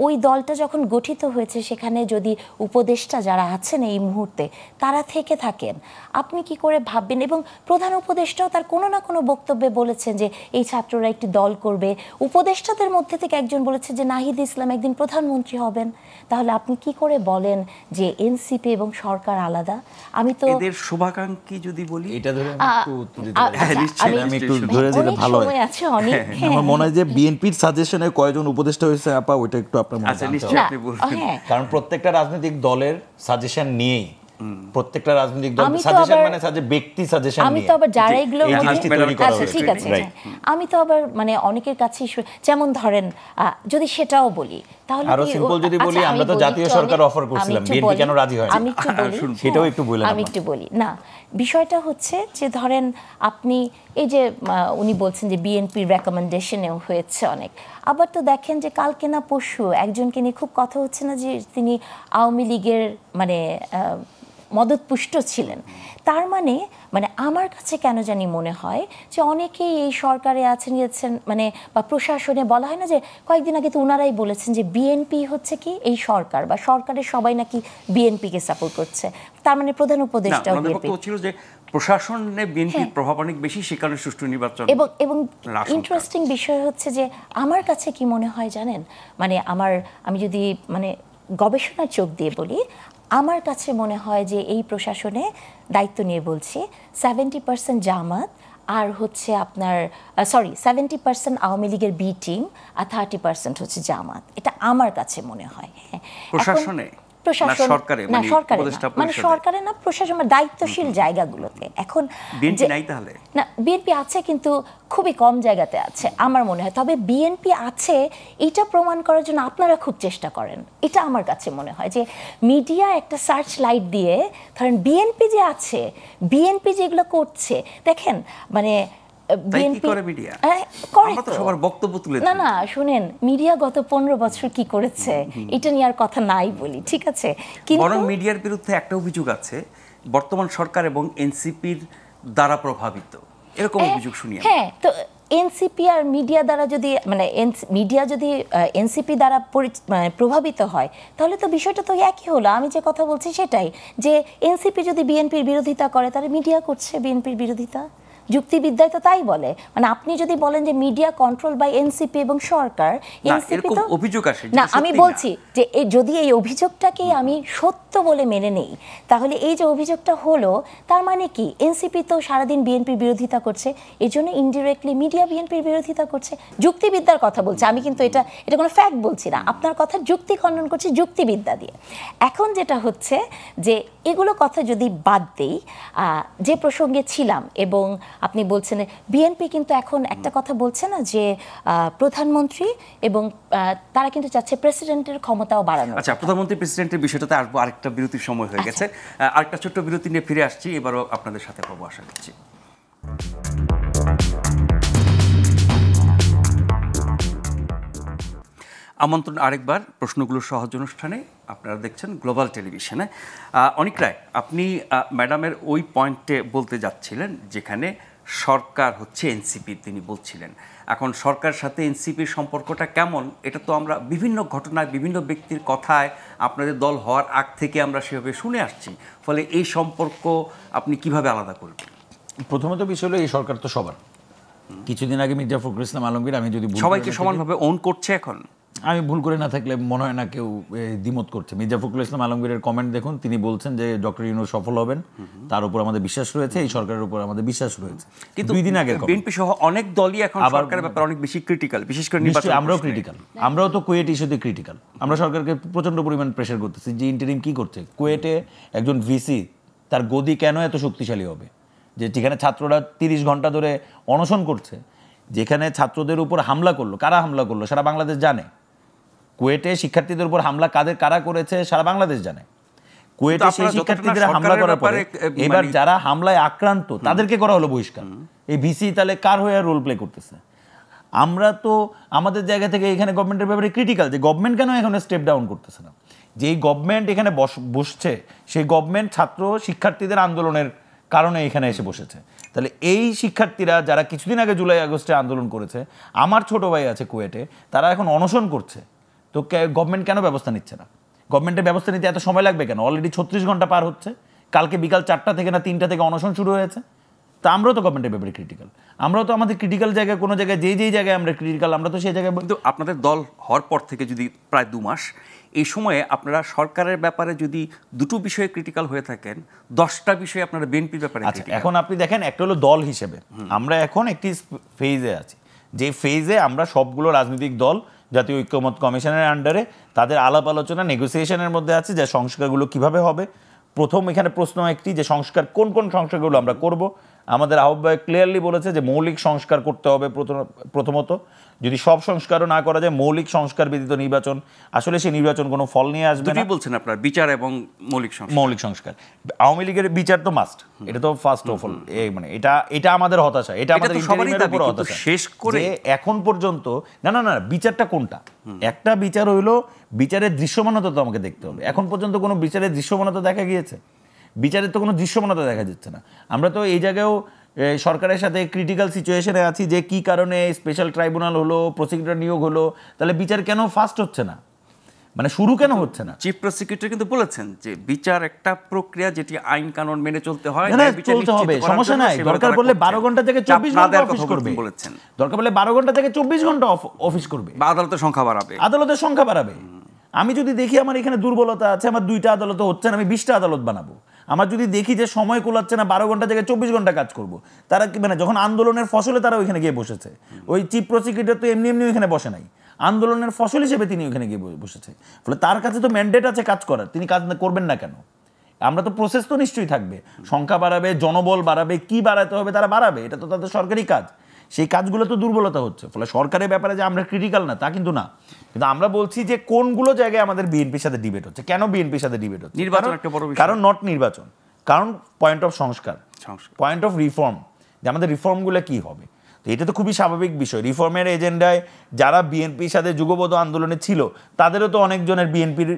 Speaker 4: ওই দলটা যখন গঠিত হয়েছে সেখানে যদি উপদেষ্টা যারা আছেন এই মুহূর্তে তারা থেকে থাকেন, আপনি কি করে ভাববেন? এবং প্রধান উপদেষ্টাও তার কোনো না কোনো বক্তব্যে বলেছেন যে এই ছাত্ররা একটি দল করবে, উপদেষ্টাদের মধ্যে থেকে একজন বলেছে যে নাহিদ ইসলাম একদিন প্রধানমন্ত্রী হবেন। তাহলে আপনি কি করে বলেন যে এনসিপি এবং সরকার আলাদা? আমি তো
Speaker 1: এদের শুভাকাঙ্ক্ষী যদি বলি,
Speaker 3: এটা ধরে আমি একটু উত্তর দিতে পারি?
Speaker 1: হ্যাঁ, নিশ্চয়ই,
Speaker 3: আমি একটু
Speaker 1: নিশ্চয়ই।
Speaker 3: ধরে দিলে
Speaker 4: অনেক
Speaker 3: ভালো হয়।
Speaker 4: সময় আছে, অনেক।
Speaker 3: আমার মনে হয় যে বিএনপির সাজেশনে কয়জন উপদেষ্টা হয়েছে আপা, ওইটা একটু আপনার মনে
Speaker 1: আচ্ছা,
Speaker 3: জানতে
Speaker 1: নিশ্চয়ই
Speaker 3: হবে।
Speaker 1: আপনি বলবেন।
Speaker 4: হ্যাঁ,
Speaker 3: কারণ প্রত্যেকটা রাজনৈতিক দলের সাজেশন নিয়েই, প্রত্যেকটা রাজনৈতিক দল
Speaker 4: আমি তো
Speaker 3: সাজেশন
Speaker 4: আবার-
Speaker 3: মানে ব্যক্তি সাজেশন
Speaker 4: আমি
Speaker 3: নিয়ে
Speaker 4: তো আবার যারা এগুলো
Speaker 3: এই জিনিসটি তৈরি করা
Speaker 4: আচ্ছা
Speaker 3: হয়েছে।
Speaker 4: ঠিক আছে,
Speaker 3: Right.
Speaker 4: হ্যাঁ। আমি তো আবার মানে অনেকের কাছে যেমন ধরেন যদি সেটাও বলি তাহলে
Speaker 3: আরো
Speaker 4: কি
Speaker 3: simple যদি বলি,
Speaker 4: আচ্ছা,
Speaker 3: আমরা তো
Speaker 4: আমি বলি
Speaker 3: জাতীয়
Speaker 4: একটু
Speaker 3: সরকার
Speaker 4: অনেক-
Speaker 3: offer করছিলাম,
Speaker 4: আমি একটু
Speaker 3: BNP
Speaker 4: বলি,
Speaker 3: কেন রাজি হয়নি?
Speaker 4: আমি একটু বলি,
Speaker 3: সেটাও একটু বললেন
Speaker 4: আমি
Speaker 3: আপা।
Speaker 4: একটু বলি না, বিষয়টা হচ্ছে যে ধরেন আপনি এই যে উনি বলছেন যে বিএনপির রেকমেন্ডেশনেও হয়েছে অনেক, আবার তো দেখেন যে কালকে না পরশু একজনকে নিয়ে খুব কথা হচ্ছে না যে তিনি আওয়ামী লীগের মানে মদতপুষ্ট ছিলেন। তার মানে আমার কাছে কেন জানি মনে হয় যে অনেকেই এই সরকারে আছেন গেছেন মানে বা প্রশাসনে বলা হয় না যে কয়েকদিন আগে তো ওনারাই বলেছেন যে বিএনপি হচ্ছে কি এই সরকার বা সরকারের সবাই নাকি বিএনপিকে সাপোর্ট করছে, তার মানে প্রধান উপদেষ্টাও বিএনপি
Speaker 1: ছিল যে প্রশাসনে বিএনপির প্রভাব অনেক বেশি, সে কারণে সুষ্ঠু নির্বাচন।
Speaker 4: এবং ইন্টারেস্টিং বিষয় হচ্ছে যে আমার কাছে কি মনে হয় জানেন, আমি যদি গবেষণার চোখ দিয়ে বলি, আমার কাছে মনে হয় যে এই প্রশাসনে দায়িত্ব নিয়ে বলছি 70% জামাত আর হচ্ছে আপনার 70% আওয়ামী লীগের বি টিম আর 30% হচ্ছে জামাত, এটা আমার কাছে মনে হয়। হ্যাঁ,
Speaker 1: প্রশাসনে
Speaker 4: প্রশাসন না, সরকারে না, প্রশাসন দায়িত্বশীল জায়গাগুলোতে। এখন
Speaker 1: বিএনপি নাই তাহলে?
Speaker 4: না, বিএনপি আছে কিন্তু খুবই কম জায়গাতে আছে আমার মনে হয়। তবে বিএনপি আছে এটা প্রমাণ করার জন্য আপনারা খুব চেষ্টা করেন, এটা আমার কাছে মনে হয় যে মিডিয়া একটা সার্চ লাইট দিয়ে ধরেন বিএনপি যে আছে, বিএনপি যেগুলো করছে দেখেন, মানে না শুনেন, মিডিয়া গত 15 বছর কি করেছে এটা নিয়ে আর কথা নাই বলি, ঠিক আছে?
Speaker 1: বরং মিডিয়ার বিরুদ্ধে একটা অভিযোগ আছে, বর্তমান সরকার এবং এনসিপির দ্বারা প্রভাবিত, এরকম অভিযোগ শুনি।
Speaker 4: হ্যাঁ, তো এনসিপি আর মিডিয়া দ্বারা যদি মানে মিডিয়া যদি এনসিপি দ্বারা প্রভাবিত হয় তাহলে তো বিষয়টা তো একই হলো। আমি যে কথা বলছি সেটাই, যে এনসিপি যদি বিএনপির বিরোধিতা করে তাহলে মিডিয়া করছে বিএনপির বিরোধিতা। যুক্তিবিদ্যায় তো তাই বলে। মানে আপনি যদি বলেন যে মিডিয়া কন্ট্রোল বাই এনসিপি এবং সরকার, এনসিপি তো
Speaker 1: অভিযোগ আসে
Speaker 4: না, আমি বলছি যে যদি এই অভিযোগটাকে আমি সত্য বলে মেনে নেই তাহলে এই যে অভিযোগটা হলো তার মানে কি এনসিপি তো সারাদিন বিএনপির বিরোধিতা করছে, এজন্য ইনডিরেক্টলি মিডিয়া বিএনপির বিরোধিতা করছে। যুক্তিবিদ্যার কথা বলছে আমি, কিন্তু এটা কোনো ফ্যাক্ট বলছি না, আপনার কথা যুক্তি খণ্ডন করছি যুক্তিবিদ্যা দিয়ে। এখন যেটা হচ্ছে যে এগুলো কথা যদি বাদ দেই, যে প্রসঙ্গে ছিলাম, এবং আপনি বলছেন বিএনপি কিন্তু এখন একটা কথা বলছে না যে প্রধানমন্ত্রী এবং তারা কিন্তু চাচ্ছে প্রেসিডেন্টের ক্ষমতাও বাড়ানো।
Speaker 1: আচ্ছা, প্রধানমন্ত্রী প্রেসিডেন্টের বিষয়টাতে আসবো, আরেকটা বিরতির সময় হয়ে গেছে, আরেকটা ছোট্ট বিরতি নিয়ে ফিরে আসছি, এবারও আপনাদের সাথে পাবো আশা করছি। আমন্ত্রণ আরেকবার প্রশ্নগুলোর সহজ অনুষ্ঠানে, আপনারা দেখছেন গ্লোবাল টেলিভিশনে। অনিক রায়, আপনি ম্যাডামের ওই পয়েন্টে বলতে যাচ্ছিলেন যেখানে সরকার হচ্ছে এনসিপি, তিনি বলছিলেন এখন সরকারের সাথে এনসিপির সম্পর্কটা কেমন, এটা তো আমরা বিভিন্ন ঘটনায় বিভিন্ন ব্যক্তির কথায় আপনাদের দল হওয়ার আগ থেকে আমরা সেভাবে শুনে আসছি, ফলে এই সম্পর্ক আপনি কিভাবে আলাদা করবেন?
Speaker 3: প্রথমত বিষয় হলো এই সরকার তো সবার। কিছুদিন আগে মির্জা ফখরুল ইসলাম আলমগীর, আমি যদি
Speaker 1: সবাইকে সমানভাবে ওন করছে, এখন
Speaker 3: আমি ভুল করে না থাকলে মনে হয় না কেউ দ্বিমত করছে। মির্জা ফখরুল ইসলাম আলমগীরের কমেন্ট দেখুন, তিনি বলছেন যে ডক্টর ইউনূস সফল হবেন, তার উপর আমাদের বিশ্বাস রয়েছে, এই সরকারের উপর আমাদের বিশ্বাস রয়েছে।
Speaker 1: কিন্তু
Speaker 3: 2 দিন আগে
Speaker 1: বিএনপি সহ অনেক দলই এখন সরকারের ব্যাপারে অনেক বেশি ক্রিটিক্যাল, বিশেষ করে নির্বাচন।
Speaker 3: আমরাও ক্রিটিক্যাল, আমরাও তো কুয়েট ইস্যুতে ক্রিটিক্যাল। আমরা সরকারকে প্রচন্ড পরিমাণ প্রেশার করতেছি যে ইন্টারিম কি করছে। কুয়েটে একজন ভিসি, তার গদি কেন এত শক্তিশালী হবে যে যেখানে ছাত্ররা 30 ঘন্টা ধরে অনশন করছে, যেখানে ছাত্রদের উপর হামলা করলো, কারা হামলা করলো সারা বাংলাদেশ জানে। কুয়েটে শিক্ষার্থীদের উপর হামলা কারা করেছে সারা বাংলাদেশ জানে। কুয়েটে সেই শিক্ষার্থীদের হামলা করার পরে এবার যারা হামলায় আক্রান্ত তাদেরকে করা হলো বহিষ্কার। এই ভিসি তাহলে কার হয়ে রোল প্লে করতেছে? আমরা তো আমাদের জায়গা থেকে এখানে গভর্নমেন্টের ব্যাপারে ক্রিটিক্যাল যে গভর্নমেন্ট কেন এখানে স্টেপ ডাউন করতেছে না। যেই গভর্নমেন্ট এখানে বসছে সেই গভর্নমেন্ট ছাত্র শিক্ষার্থীদের আন্দোলনের কারণে এখানে এসে বসেছে। তাহলে এই শিক্ষার্থীরা যারা কিছুদিন আগে জুলাই আগস্টে আন্দোলন করেছে, আমার ছোট ভাই আছে কুয়েটে, তারা এখন অনশন করছে, তো গভর্নমেন্ট কেন ব্যবস্থা নিচ্ছে না? গভর্নমেন্টের ব্যবস্থা নিতে এত সময় লাগবে কেন? অলরেডি 36 ঘন্টা পার হচ্ছে, কালকে বিকাল 4টা থেকে না 3টা থেকে অনশন শুরু হয়েছে। তা আমরাও তো গভর্নমেন্টের ব্যাপারে ক্রিটিক্যাল, আমরাও তো আমাদের ক্রিটিক্যাল জায়গায় কোনো জায়গায় যেই জায়গায় আমরা ক্রিটিক্যাল আমরা তো সেই জায়গায়।
Speaker 1: কিন্তু আপনাদের দল হওয়ার পর থেকে যদি প্রায় 2 মাস, এই সময়ে আপনারা সরকারের ব্যাপারে যদি দুটো বিষয়ে ক্রিটিক্যাল হয়ে থাকেন, 10টা বিষয়ে আপনারা বিএনপির ব্যাপারে।
Speaker 3: আচ্ছা, এখন আপনি দেখেন, একটা হলো দল হিসেবে আমরা এখন একটি ফেজে আছি, যে ফেজে আমরা সবগুলো রাজনৈতিক দল জাতীয় ঐক্যমত কমিশনের আন্ডারে তাদের আলাপ আলোচনা নেগোসিয়েশনের মধ্যে আছে যে সংস্কারগুলো কিভাবে হবে। প্রথম এখানে প্রশ্ন একটি যে সংস্কার কোন সংস্কারগুলো আমরা করব। আমাদের আহ্বায়ক ক্লিয়ারলি বলেছে যে মৌলিক সংস্কার করতে হবে প্রথমত। যদি সব সংস্কারও না করা যায়, মৌলিক সংস্কার ব্যতীত নির্বাচন, আসলে সেই নির্বাচন কোনো ফল নিয়ে আসবে না।
Speaker 1: বলছেন আপনার বিচার এবং
Speaker 3: মৌলিক সংস্কার। আওয়ামী লীগের বিচার তো মাস্ট, এটা তো ফার্স্ট অফ অল। মানে এটা আমাদের হতাশা, এটা আমাদের ইন্টারিমের উপর হতাশা। শেষ করে এখন পর্যন্ত না বিচারটা কোনটা? একটা বিচার হইলো বিচারের দৃশ্যমানতা তো আমাকে দেখতে হবে। এখন পর্যন্ত কোনো বিচারের দৃশ্যমানতা দেখা গিয়েছে? বিচারের তো কোনো দৃশ্যমানতা দেখা যাচ্ছে না। আমরা তো এই জায়গায়ও সরকারের সাথে ক্রিটিক্যাল সিচুয়েশনে আছি যে কি কারণে স্পেশাল ট্রাইব্যুনাল হলো, প্রসিকিউটর নিয়োগ হলো, তাহলে বিচার কেন ফাস্ট হচ্ছে না, মানে শুরু কেন হচ্ছে না?
Speaker 1: চিফ প্রসিকিউটর কিন্তু বলেছেন যে বিচার একটা প্রক্রিয়া যেটি আইন কানুন মেনে চলতে হয়,
Speaker 3: চলতে হবে, সমস্যা নাই। দরকার পড়লে 12 ঘন্টা থেকে 24 ঘন্টা অফিস করবে, দরকার পড়লে 12 ঘন্টা থেকে 24 ঘন্টা অফিস করবে,
Speaker 1: বা আদালতের সংখ্যা বাড়াবে,
Speaker 3: আদালতের সংখ্যা বাড়াবে। আমি যদি দেখি আমার এখানে দুর্বলতা আছে, আমার 2টা আদালত হচ্ছে না, আমি 20টা আদালত বানাবো। আমার যদি দেখি যে সময় কোলাচ্ছে না, 12 ঘন্টা জায়গায় 24 ঘন্টা কাজ করব। তারা কি মানে যখন আন্দোলনের ফসলে তারা ওইখানে গিয়ে বসেছে, ওই চিফ প্রসিকিউটর তো এমনি এমনি ওইখানে বসে নাই, আন্দোলনের ফসল হিসেবে তিনি ওইখানে গিয়ে বসেছে। ফলে তার কাছে তো ম্যান্ডেট আছে কাজ করার, তিনি কাজ করবেন না কেন? আমরা তো প্রসেস তো নিশ্চয়ই থাকবে, সংখ্যা বাড়াবে, জনবল বাড়াবে, কি বাড়াতে হবে তারা বাড়াবে, এটা তো তাদের সরকারি কাজ। সেই কাজগুলো তো দুর্বলতা হচ্ছে। ফলে সরকারের ব্যাপারে যে আমরা ক্রিটিক্যাল না তা কিন্তু না, কিন্তু আমরা বলছি যে কোনগুলো জায়গায় আমাদের বিএনপির সাথে ডিবেট হচ্ছে। কেন বিএনপির সাথে ডিবেট হচ্ছে?
Speaker 1: নির্বাচন একটা বড় বিষয়।
Speaker 3: কারণ নট নির্বাচন, কারণ পয়েন্ট অফ সংস্কার, পয়েন্ট অফ রিফর্ম, যে আমাদের রিফর্মগুলো কি হবে। তো এটা তো খুবই স্বাভাবিক বিষয়। রিফর্মের এজেন্ডায় যারা বিএনপির সাথে যুগপৎ আন্দোলনে ছিল তাদেরও তো অনেকজনের বিএনপির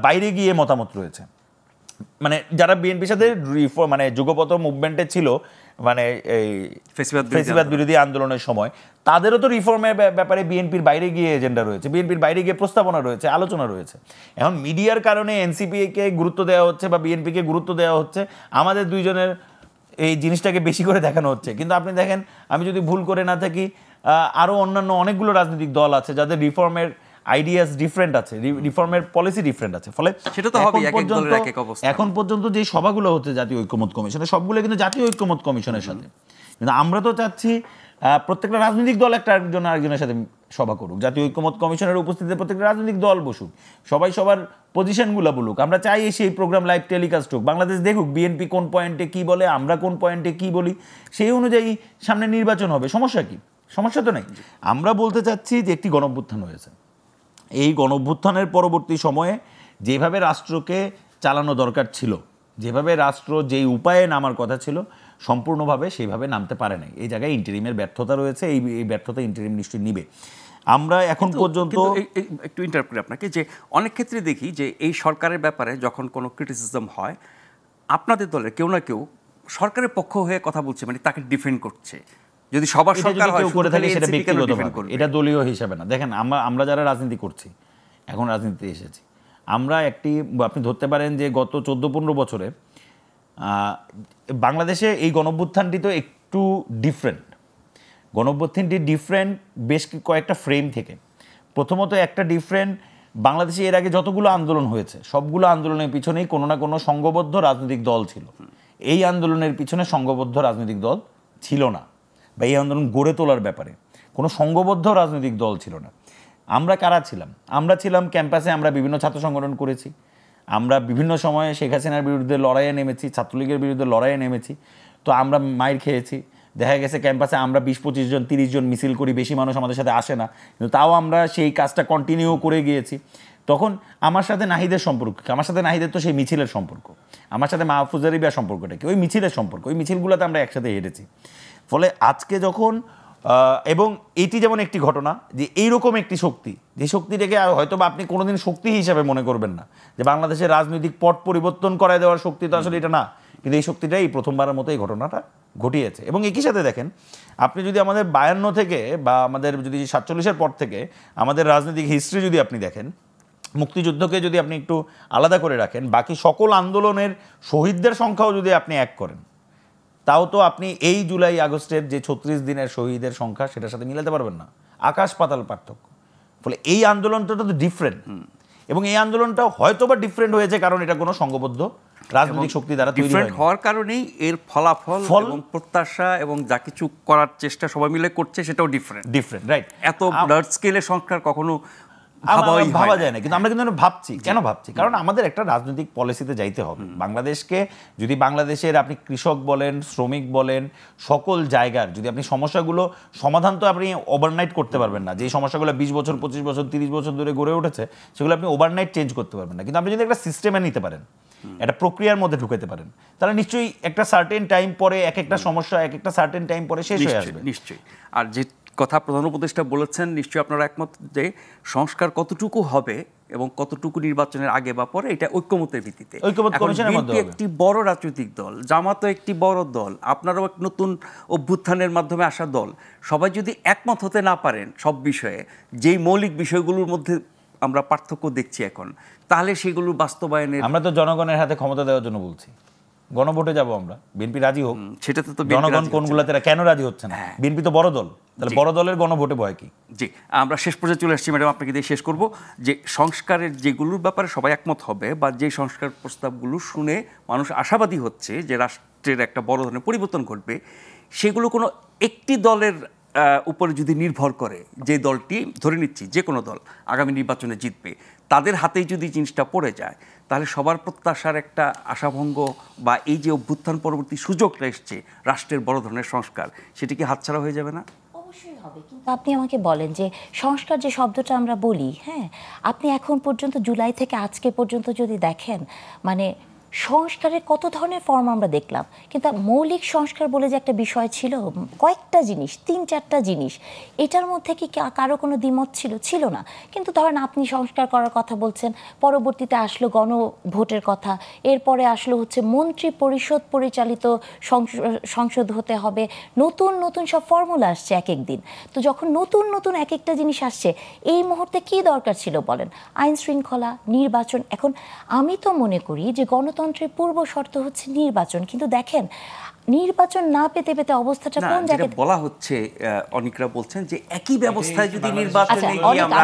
Speaker 3: বাইরে গিয়ে মতামত রয়েছে। মানে যারা বিএনপির সাথে রিফর্ম মানে যুগপৎ মুভমেন্টে ছিল, মানে এই ফেসিবাদ বিরোধী আন্দোলনের সময়, তাদেরও তো রিফর্মের ব্যাপারে বিএনপির বাইরে গিয়ে এজেন্ডা রয়েছে, বিএনপির বাইরে গিয়ে প্রস্তাবনা রয়েছে, আলোচনা রয়েছে। এখন মিডিয়ার কারণে এনসিপিকে গুরুত্ব দেওয়া হচ্ছে বা বিএনপিকে গুরুত্ব দেওয়া হচ্ছে, আমাদের দুইজনের এই জিনিসটাকে বেশি করে দেখানো হচ্ছে। কিন্তু আপনি দেখেন, আমি যদি ভুল করে না থাকি, আরও অন্যান্য অনেকগুলো রাজনৈতিক দল আছে যাদের রিফর্মের আইডিয়াস ডিফারেন্ট আছে, রিফর্মের পলিসি ডিফারেন্ট আছে। ফলে
Speaker 1: সেটা তো হবে, এক এক দলের এক এক অবস্থা।
Speaker 3: এখন পর্যন্ত যে সভাগুলো হচ্ছে জাতীয় ঐক্যমত্য কমিশনে, সবগুলো কিন্তু জাতীয় ঐক্যমত্য কমিশনের সাথে। কিন্তু আমরা তো চাচ্ছি প্রত্যেকটা রাজনৈতিক দল একটা আরেকজনের সাথে সভা করুক, জাতীয় ঐক্যমত্য কমিশনের উপস্থিতিতে প্রত্যেকটা রাজনৈতিক দল বসুক, সবাই সবার পজিশনগুলো বলুক। আমরা চাই সেই প্রোগ্রাম লাইভ টেলিকাস্ট হোক, বাংলাদেশ দেখুক বিএনপি কোন পয়েন্টে কি বলে, আমরা কোন পয়েন্টে কি বলি, সেই অনুযায়ী সামনে নির্বাচন হবে। সমস্যা কি? সমস্যা তো নেই। আমরা বলতে চাচ্ছি যে একটি গণঅভ্যুত্থান হয়েছে, এই গণঅভ্যুত্থানের পরবর্তী সময়ে যেভাবে রাষ্ট্রকে চালানো দরকার ছিল, যেভাবে রাষ্ট্র যেই উপায়ে নামার কথা ছিল, সম্পূর্ণভাবে সেইভাবে নামতে পারে নাই। এই জায়গায় ইন্টারিমের ব্যর্থতা রয়েছে, এই ব্যর্থতা ইন্টারিম নিশ্চয়ই নিবে। আমরা এখন পর্যন্ত
Speaker 1: একটু ইন্টারাপ্ট করি আপনাকে, যে অনেক ক্ষেত্রে দেখি যে এই সরকারের ব্যাপারে যখন কোনো ক্রিটিসিজম হয়, আপনাদের দলের কেউ না কেউ সরকারের পক্ষ হয়ে কথা বলছে, মানে তাকে ডিফেন্ড করছে। যদি সবার সরকার হয়
Speaker 3: করে থাকে সেটা ব্যক্তিগতভাবে, এটা দলীয় হিসাবে না। দেখেন, আমরা যারা রাজনীতি করছি, এখন রাজনীতিতে এসেছি, আমরা আপনি ধরতে পারেন যে গত 14-15 বছরে বাংলাদেশে এই গণঅভ্যুত্থানটি তো একটু ডিফারেন্ট। গণঅভ্যুত্থানটি ডিফারেন্ট বেশ কয়েকটা ফ্রেম থেকে। প্রথমত একটা ডিফারেন্ট, বাংলাদেশে এর আগে যতগুলো আন্দোলন হয়েছে সবগুলো আন্দোলনের পিছনেই কোনো না কোনো সংঘবদ্ধ রাজনৈতিক দল ছিল। এই আন্দোলনের পিছনে সংঘবদ্ধ রাজনৈতিক দল ছিল না, বা এই আন্দোলন গড়ে তোলার ব্যাপারে কোনো সংঘবদ্ধ রাজনৈতিক দল ছিল না। আমরা কারা ছিলাম? আমরা ছিলাম ক্যাম্পাসে, আমরা বিভিন্ন ছাত্র সংগঠন করেছি, আমরা বিভিন্ন সময়ে শেখ হাসিনার বিরুদ্ধে লড়াইয়ে নেমেছি, ছাত্রলীগের বিরুদ্ধে লড়াইয়ে নেমেছি। তো আমরা মাইর খেয়েছি, দেখা গেছে ক্যাম্পাসে আমরা 20-25 জন 30 জন মিছিল করি, বেশি মানুষ আমাদের সাথে আসে না, কিন্তু তাও আমরা সেই কাজটা কন্টিনিউ করে গিয়েছি। তখন আমার সাথে নাহিদের সম্পর্ক, আমার সাথে নাহিদের তো সেই মিছিলের সম্পর্ক, আমার সাথে মাহফুজের বিয়া সম্পর্কটা কি? ওই মিছিলের সম্পর্ক, ওই মিছিলগুলোতে আমরা একসাথে হেঁটেছি। ফলে আজকে যখন এবং এটি যেমন একটি ঘটনা যে এইরকম একটি শক্তি, যে শক্তিটাকে হয়তো বা আপনি কোনোদিন শক্তি হিসাবে মনে করবেন না, যে বাংলাদেশের রাজনৈতিক পট পরিবর্তন করায় দেওয়ার শক্তি, তো আসলে এটা না, কিন্তু এই শক্তিটাই প্রথমবারের মতো এই ঘটনাটা ঘটিয়েছে। এবং একই সাথে দেখেন, আপনি যদি আমাদের 52 থেকে বা আমাদের যদি 47-এর পর থেকে আমাদের রাজনৈতিক হিস্ট্রি যদি আপনি দেখেন, মুক্তিযুদ্ধকে যদি আপনি একটু আলাদা করে রাখেন, বাকি সকল আন্দোলনের শহীদদের সংখ্যাও যদি আপনি এক করেন, তাও তো আপনি এই জুলাই আগস্টের যে 36 দিনের শহীদের সংখ্যা সেটার সাথে মিলাতে পারবেন না, আকাশ পাতাল পার্থক্য। ফলে এই আন্দোলনটা তো ডিফারেন্ট, এবং এই আন্দোলনটা হয়তো বা ডিফারেন্ট হয়েছে কারণ এটা কোনো সংঘবদ্ধ রাজনৈতিক শক্তি দ্বারা তৈরি
Speaker 1: ডিফারেন্ট হওয়ার কারণেই এর ফলাফল এবং প্রত্যাশা এবং যা কিছু করার চেষ্টা সবাই মিলে করছে সেটাও ডিফারেন্ট, রাইট? এত লার্জ স্কেলে সংস্কার কখনো ভাবা যায় না, কিন্তু আমরা কিন্তু ভাবছি। কেন ভাবছি? কারণ আমাদের একটা রাজনৈতিক পলিসিতে যাইতে হবে। বাংলাদেশকে যদি বাংলাদেশের আপনি কৃষক বলেন, শ্রমিক বলেন, সকল জায়গার যদি আপনি সমস্যাগুলো সমাধান, তো আপনি ওভারনাইট করতে পারবেন না। যে সমস্যাগুলো 20 বছর 25 বছর 30 বছর ধরে গড়ে উঠেছে সেগুলো আপনি ওভারনাইট চেঞ্জ করতে পারবেন না। কিন্তু আপনি যদি একটা সিস্টেমে নিতে পারেন, একটা প্রক্রিয়ার মধ্যে ঢুকাতে পারেন, তাহলে নিশ্চয়ই একটা সার্টেন টাইম পরে এক একটা সমস্যা এক একটা সার্টেন টাইম পরে শেষ হয়ে আসবে। নিশ্চয়ই। আর যে কথা প্রধান উপদেষ্টা বলেছেন, নিশ্চয়ই আপনারা একমত যে সংস্কার কতটুকু হবে এবং কতটুকু নির্বাচনের আগে বা পরে, এটা ঐক্যমতের ভিত্তিতে। বিএনপি একটি বড় রাজনৈতিক দল, জামাতও একটি বড় দল, আপনারাও এক নতুন অভ্যুত্থানের মাধ্যমে আসা দল, সবাই যদি একমত হতে না পারেন সব বিষয়ে, যেই মৌলিক বিষয়গুলোর মধ্যে আমরা পার্থক্য দেখছি এখন, তাহলে সেগুলো বাস্তবায়নের,
Speaker 3: আমরা তো জনগণের হাতে ক্ষমতা দেওয়ার জন্য বলছি, গণভোটে যাব আমরা, বিএনপি রাজি হোক।
Speaker 1: সেটাতে তো
Speaker 3: জনগণ কোনগুলাতে কেন রাজি হচ্ছে না? বিএনপি তো বড় দল, তাহলে বড় দলের গণভোটে ভয় কি?
Speaker 1: জি, আমরা শেষ পর্যায়ে চলে আসছি ম্যাডাম, আপনাকে দিয়ে শেষ করব যে সংস্কারের যেগুলোর ব্যাপারে সবাই একমত হবে বা যে সংস্কার প্রস্তাবগুলো শুনে মানুষ আশাবাদী হচ্ছে যে রাষ্ট্রের একটা বড় ধরনের পরিবর্তন ঘটবে, সেগুলো কোনো একটি দলের উপরে যদি নির্ভর করে, যে দলটি ধরে নিচ্ছি যে কোনো দল আগামী নির্বাচনে জিতবে, তাদের হাতেই যদি জিনিসটা পড়ে যায়, তাহলে সবার প্রত্যাশার একটা আশাভঙ্গ বা এই যে অভ্যুত্থান পরবর্তী সুযোগটা এসছে রাষ্ট্রের বড় ধরনের সংস্কার, সেটি কি হাতছাড়া হয়ে যাবে না?
Speaker 4: অবশ্যই হবে, কিন্তু আপনি আমাকে বলেন যে সংস্কার যে শব্দটা আমরা বলি, হ্যাঁ, আপনি এখন পর্যন্ত জুলাই থেকে আজকে পর্যন্ত যদি দেখেন, মানে সংস্কারের কত ধরনের ফর্ম আমরা দেখলাম, কিন্তু মৌলিক সংস্কার বলে যে একটা বিষয় ছিল, কয়েকটা জিনিস, 3-4টা জিনিস, এটার মধ্যে কি কারো কোনো দ্বিমত ছিল না। কিন্তু ধরেন আপনি সংস্কার করার কথা বলছেন, পরবর্তীতে আসলো গণভোটের কথা, এরপরে আসলো হচ্ছে মন্ত্রী পরিষদ পরিচালিত সংসদ হতে হবে, নতুন নতুন সব ফর্মুলা আসছে এক এক দিন। তো যখন নতুন নতুন এক একটা জিনিস আসছে, এই মুহূর্তে কি দরকার ছিল বলেন? আইন শৃঙ্খলা, নির্বাচন। এখন আমি তো মনে করি যে গণতন্ত্রের পূর্ব শর্ত হচ্ছে নির্বাচন, কিন্তু দেখেন নির্বাচন না পেতে পেতে অবস্থাটা কোন জায়গায়
Speaker 1: বলা হচ্ছে, অনেকরা বলছেন যে একই ব্যবস্থায় যদি নির্বাচনে
Speaker 4: আচ্ছা,
Speaker 1: গিয়ে আমরা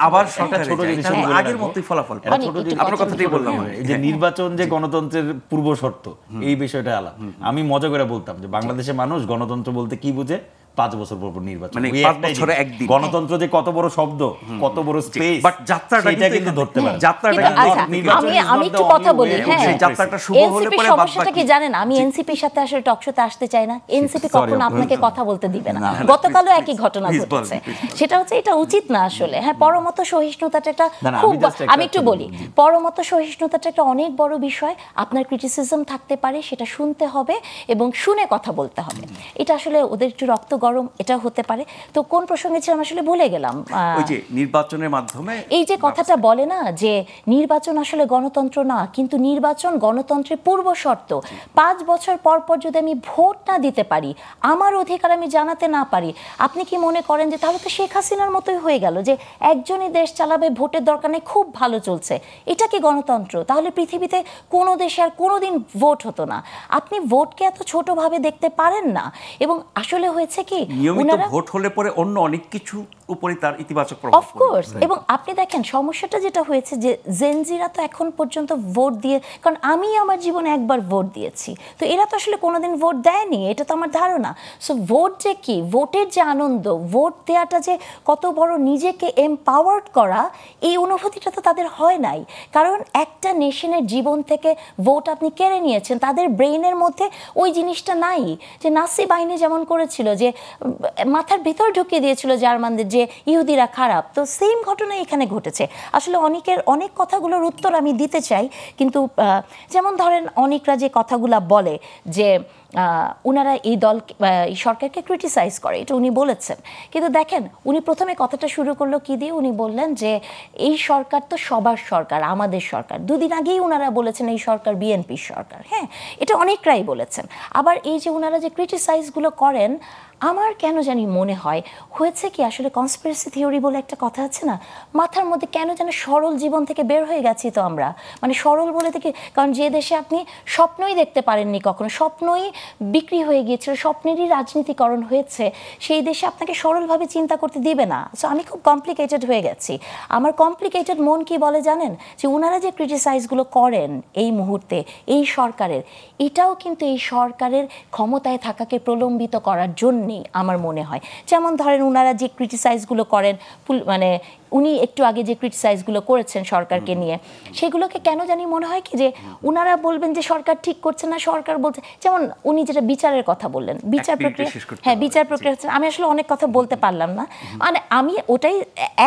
Speaker 1: আবার
Speaker 3: একটা
Speaker 1: সরকারে
Speaker 3: ছোট
Speaker 1: যাই,
Speaker 3: জিনিস
Speaker 1: তাহলে
Speaker 3: বলে
Speaker 1: আগের
Speaker 3: রাখবো।
Speaker 1: মতোই ফলাফল পাবো।
Speaker 4: অনেক একটু
Speaker 1: আপনার
Speaker 4: কথা
Speaker 1: কথাটাই বললাম আমি।
Speaker 3: এই যে নির্বাচন যে গণতন্ত্রের পূর্ব শর্ত, এই বিষয়টা আলাদা। আমি মজা করে বলতাম যে বাংলাদেশের মানুষ গণতন্ত্র বলতে কি বুঝে, 5 বছর পর পর নির্বাচন,
Speaker 1: মানে
Speaker 3: ওই
Speaker 1: 5
Speaker 3: একটাই
Speaker 1: বছরে
Speaker 3: জিনিস।
Speaker 1: একদিন।
Speaker 3: গণতন্ত্র যে কত বড় শব্দ, কত বড় স্পেস,
Speaker 1: বাট যাত্রাটা
Speaker 3: সেটা কিন্তু ধরতে পারে।
Speaker 1: যাত্রাটা
Speaker 4: কিন্তু
Speaker 1: কিন্তু
Speaker 4: আচ্ছা,
Speaker 3: নির্বাচন
Speaker 4: আমি একটু
Speaker 3: is not the
Speaker 4: কথা
Speaker 3: only
Speaker 4: বলি,
Speaker 3: way.
Speaker 4: হ্যাঁ,
Speaker 1: সেই যাত্রাটা শুভ হলে
Speaker 4: এনসিপি
Speaker 1: পরে
Speaker 4: সমস্যাটা কি
Speaker 1: বাদবাকি-
Speaker 4: জানেন? আমি এনসিপির সাথে আসলে টকশোতে আসতে চাই না। এনসিপি
Speaker 3: Sorry,
Speaker 4: কখনো আপনাকে কথা বলতে দিবে না। গতকালও একই ঘটনা
Speaker 1: please বলেন,
Speaker 4: ঘটেছে।
Speaker 1: please বলেন।
Speaker 4: সেটা হচ্ছে, এটা উচিত না আসলে। হ্যাঁ, পরমত সহিষ্ণুতাটা একটা
Speaker 3: না, না,
Speaker 4: খুব,
Speaker 3: আমি just একটা
Speaker 4: আমি একটু বলি, পরমত সহিষ্ণুতাটা একটা অনেক বড় বিষয়। আপনার ক্রিটিসিজম থাকতে পারে, সেটা শুনতে হবে এবং শুনে কথা বলতে হবে। এটা আসলে ওদের একটু রক্ত গরম, এটা হতে পারে। তো কোন প্রসঙ্গে ছিলাম আসলে ভুলে গেলাম।
Speaker 1: ওই যে নির্বাচনের মাধ্যমে
Speaker 4: এই যে কথাটা বলে না যে নির্বাচন আসলে গণতন্ত্র না, কিন্তু নির্বাচন গণতন্ত্রের পূর্ব শর্ত। 5 বছর পর পর যদি আমি ভোট না দিতে পারি, আমার অধিকার আমি জানাতে না পারি, আপনি কি মনে করেন যে তাহলে তো শেখ হাসিনার মতোই হয়ে গেল যে একজনই দেশ চালাবে, ভোটের দরকার নেই, খুব ভালো চলছে, এটা কি গণতন্ত্র? তাহলে পৃথিবীতে কোনো দেশে আর কোনোদিন ভোট হতো না। আপনি ভোটকে এত ছোটভাবে দেখতে পারেন না। এবং আসলে হয়েছে কি,
Speaker 1: নিয়মিত ভোট হলে পরে অন্য অনেক কিছু উপরে তার ইতিবাচক প্রভাব পড়ে।
Speaker 4: অফকোর্স। এবং আপনি দেখেন সমস্যাটা যেটা হয়েছে যে জেনজিরা তো এখন পর্যন্ত ভোট দিয়ে, কারণ আমি আমার জীবনে একবার ভোট দিয়েছি, তো এরা তো আসলে কোনোদিন ভোট দেয়নি, এটা তো আমার ধারণা। সো ভোট যে কি, ভোটের যে আনন্দ, ভোট দেওয়াটা যে কত বড় নিজেকে এমপাওয়ার্ড করা, এই অনুভূতিটা তো তাদের হয় নাই। কারণ একটা নেশনের জীবন থেকে ভোট আপনি কেড়ে নিয়েছেন, তাদের ব্রেইনের মধ্যে ওই জিনিসটা নাই। যে নাসি বাহিনী যেমন করেছিল, যে মাথার ভিতর ঢুকিয়ে দিয়েছিল জার্মানদের যে ইহুদিরা খারাপ, তো সেম ঘটনা এখানে ঘটেছে। আসলে অনেক কথাগুলোর উত্তর আমি দিতে চাই, কিন্তু যেমন ধরেন অনেকরা যে কথাগুলো বলে যে উনারা এই এই সরকারকে ক্রিটিসাইজ করে, এটা উনি বলেছেন। কিন্তু দেখেন, উনি প্রথমে কথাটা শুরু করলো কি দিয়ে? উনি বললেন যে এই সরকার তো সবার সরকার, আমাদের সরকার। 2 দিন আগেই উনারা বলেছেন এই সরকার বিএনপির সরকার। হ্যাঁ, এটা অনেকরাই বলেছেন। আবার এই যে উনারা যে ক্রিটিসাইজগুলো করেন, আমার কেন জানি মনে হয় হয়েছে কি, আসলে কনস্পিরেসি থিওরি বলে একটা কথা আছে না, মাথার মধ্যে কেন যেন সরল জীবন থেকে বের হয়ে গেছি তো আমরা। মানে সরল বলে থেকে, কারণ যে দেশে আপনি স্বপ্নই দেখতে পারেননি কখনো, স্বপ্নই বিক্রি হয়ে গিয়েছিল, স্বপ্নেরই রাজনীতিকরণ হয়েছে, সেই দেশে আপনাকে সরলভাবে চিন্তা করতে দিবে না। সো আমি খুব কমপ্লিকেটেড হয়ে গেছি। আমার কমপ্লিকেটেড মন কি বলে জানেন? যে ওনারা যে ক্রিটিসাইজগুলো করেন এই মুহূর্তে এই সরকারের, এটাও কিন্তু এই সরকারের ক্ষমতায় থাকাকে প্রলম্বিত করার জন্যেই আমার মনে হয়। যেমন ধরেন ওনারা যে ক্রিটিসাইজগুলো করেন, মানে উনি একটু আগে যে ক্রিটিসাইজগুলো করেছেন সরকারকে নিয়ে, সেগুলোকে কেন জানি মনে হয় কি যে উনারা বলবেন যে সরকার ঠিক করছে না, সরকার বলছে, যেমন উনি যেটা বিচারের কথা বললেন, বিচার প্রক্রিয়া, হ্যাঁ বিচার প্রক্রিয়া হচ্ছে, আমি আসলে অনেক কথা বলতে পারলাম না, মানে আমি ওটাই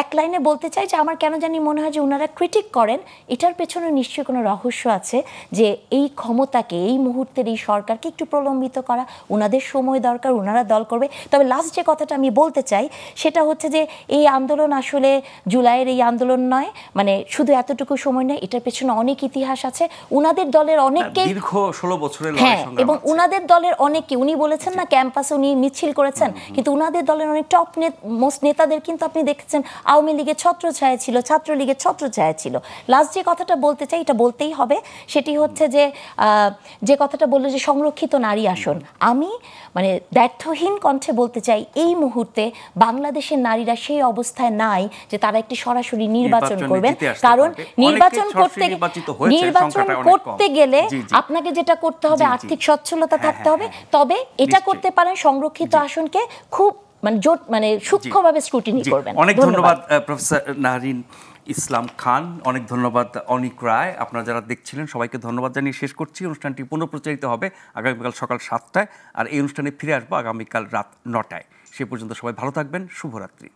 Speaker 4: এক লাইনে বলতে চাই যে আমার কেন জানি মনে হয় যে ওনারা ক্রিটিক করেন, এটার পেছনে নিশ্চয়ই কোনো রহস্য আছে, যে এই ক্ষমতাকে, এই মুহূর্তের এই সরকারকে একটু প্রলম্বিত করা, ওনাদের সময় দরকার, ওনারা দল করবে। তবে লাস্ট যে কথাটা আমি বলতে চাই সেটা হচ্ছে যে এই আন্দোলন আসলে জুলাইয়ের এই আন্দোলন নয়, মানে শুধু এতটুকু সময় নয়, এটার পেছনে অনেক ইতিহাস আছে। উনাদের দলের অনেককে
Speaker 1: দীর্ঘ 16 বছরের লড়াই
Speaker 4: হ্যাঁ,
Speaker 1: সংগ্রাম
Speaker 4: এবং
Speaker 1: আছে।
Speaker 4: উনাদের দলের অনেকে, উনি বলেছেন না ক্যাম্পাসে উনি মিছিল করেছেন, কিন্তু উনাদের দলের অনেক টপ মোস্ট নেতাদের কিন্তু আপনি দেখেছেন আওয়ামী লীগের ছত্রছায়া ছিল, ছাত্রলীগের ছত্রছায়া ছিল। লাস্ট যে কথাটা বলতে চাই, এটা বলতেই হবে, সেটি হচ্ছে যে কথাটা বললো যে সংরক্ষিত নারী আসন, আমি মানে ব্যর্থহীন কণ্ঠে বলতে চাই এই মুহূর্তে বাংলাদেশের নারীরা সেই অবস্থায় নাই যে তারা একটি সরাসরি নির্বাচন
Speaker 1: নির্বাচনে
Speaker 4: করবেন।
Speaker 1: জিতে আসতে
Speaker 4: কারণ
Speaker 1: পারবে।
Speaker 4: নির্বাচন
Speaker 1: অনেকে
Speaker 4: করতে
Speaker 1: সরাসরি নির্বাচিত হয়েছে,
Speaker 4: নির্বাচন
Speaker 1: সংখ্যাটা অনেক কম।
Speaker 4: করতে গেলে
Speaker 1: জি, জি।
Speaker 4: আপনাকে যেটা করতে হবে
Speaker 1: জি, জি।
Speaker 4: আর্থিক সচ্ছলতা
Speaker 1: হ্যাঁ,
Speaker 4: থাকতে হবে।
Speaker 1: হ্যাঁ,
Speaker 4: তবে এটা
Speaker 1: নিশ্চয়ই।
Speaker 4: করতে পারেন সংরক্ষিত আসনকে খুব মানে সূক্ষ্মভাবে স্ক্রুটিনি
Speaker 1: জি,
Speaker 4: করবেন।
Speaker 1: অনেক ধন্যবাদ প্রফেসর নাহরিন ইসলাম খান, অনেক ধন্যবাদ অনিক রায়। আপনারা যারা দেখছিলেন সবাইকে ধন্যবাদ জানিয়ে শেষ করছি। অনুষ্ঠানটি পুনঃপ্রচারিত হবে আগামীকাল সকাল 7টায়, আর এই অনুষ্ঠানে ফিরে আসবো আগামীকাল রাত 9টায়। সে পর্যন্ত সবাই ভালো থাকবেন। শুভরাত্রি।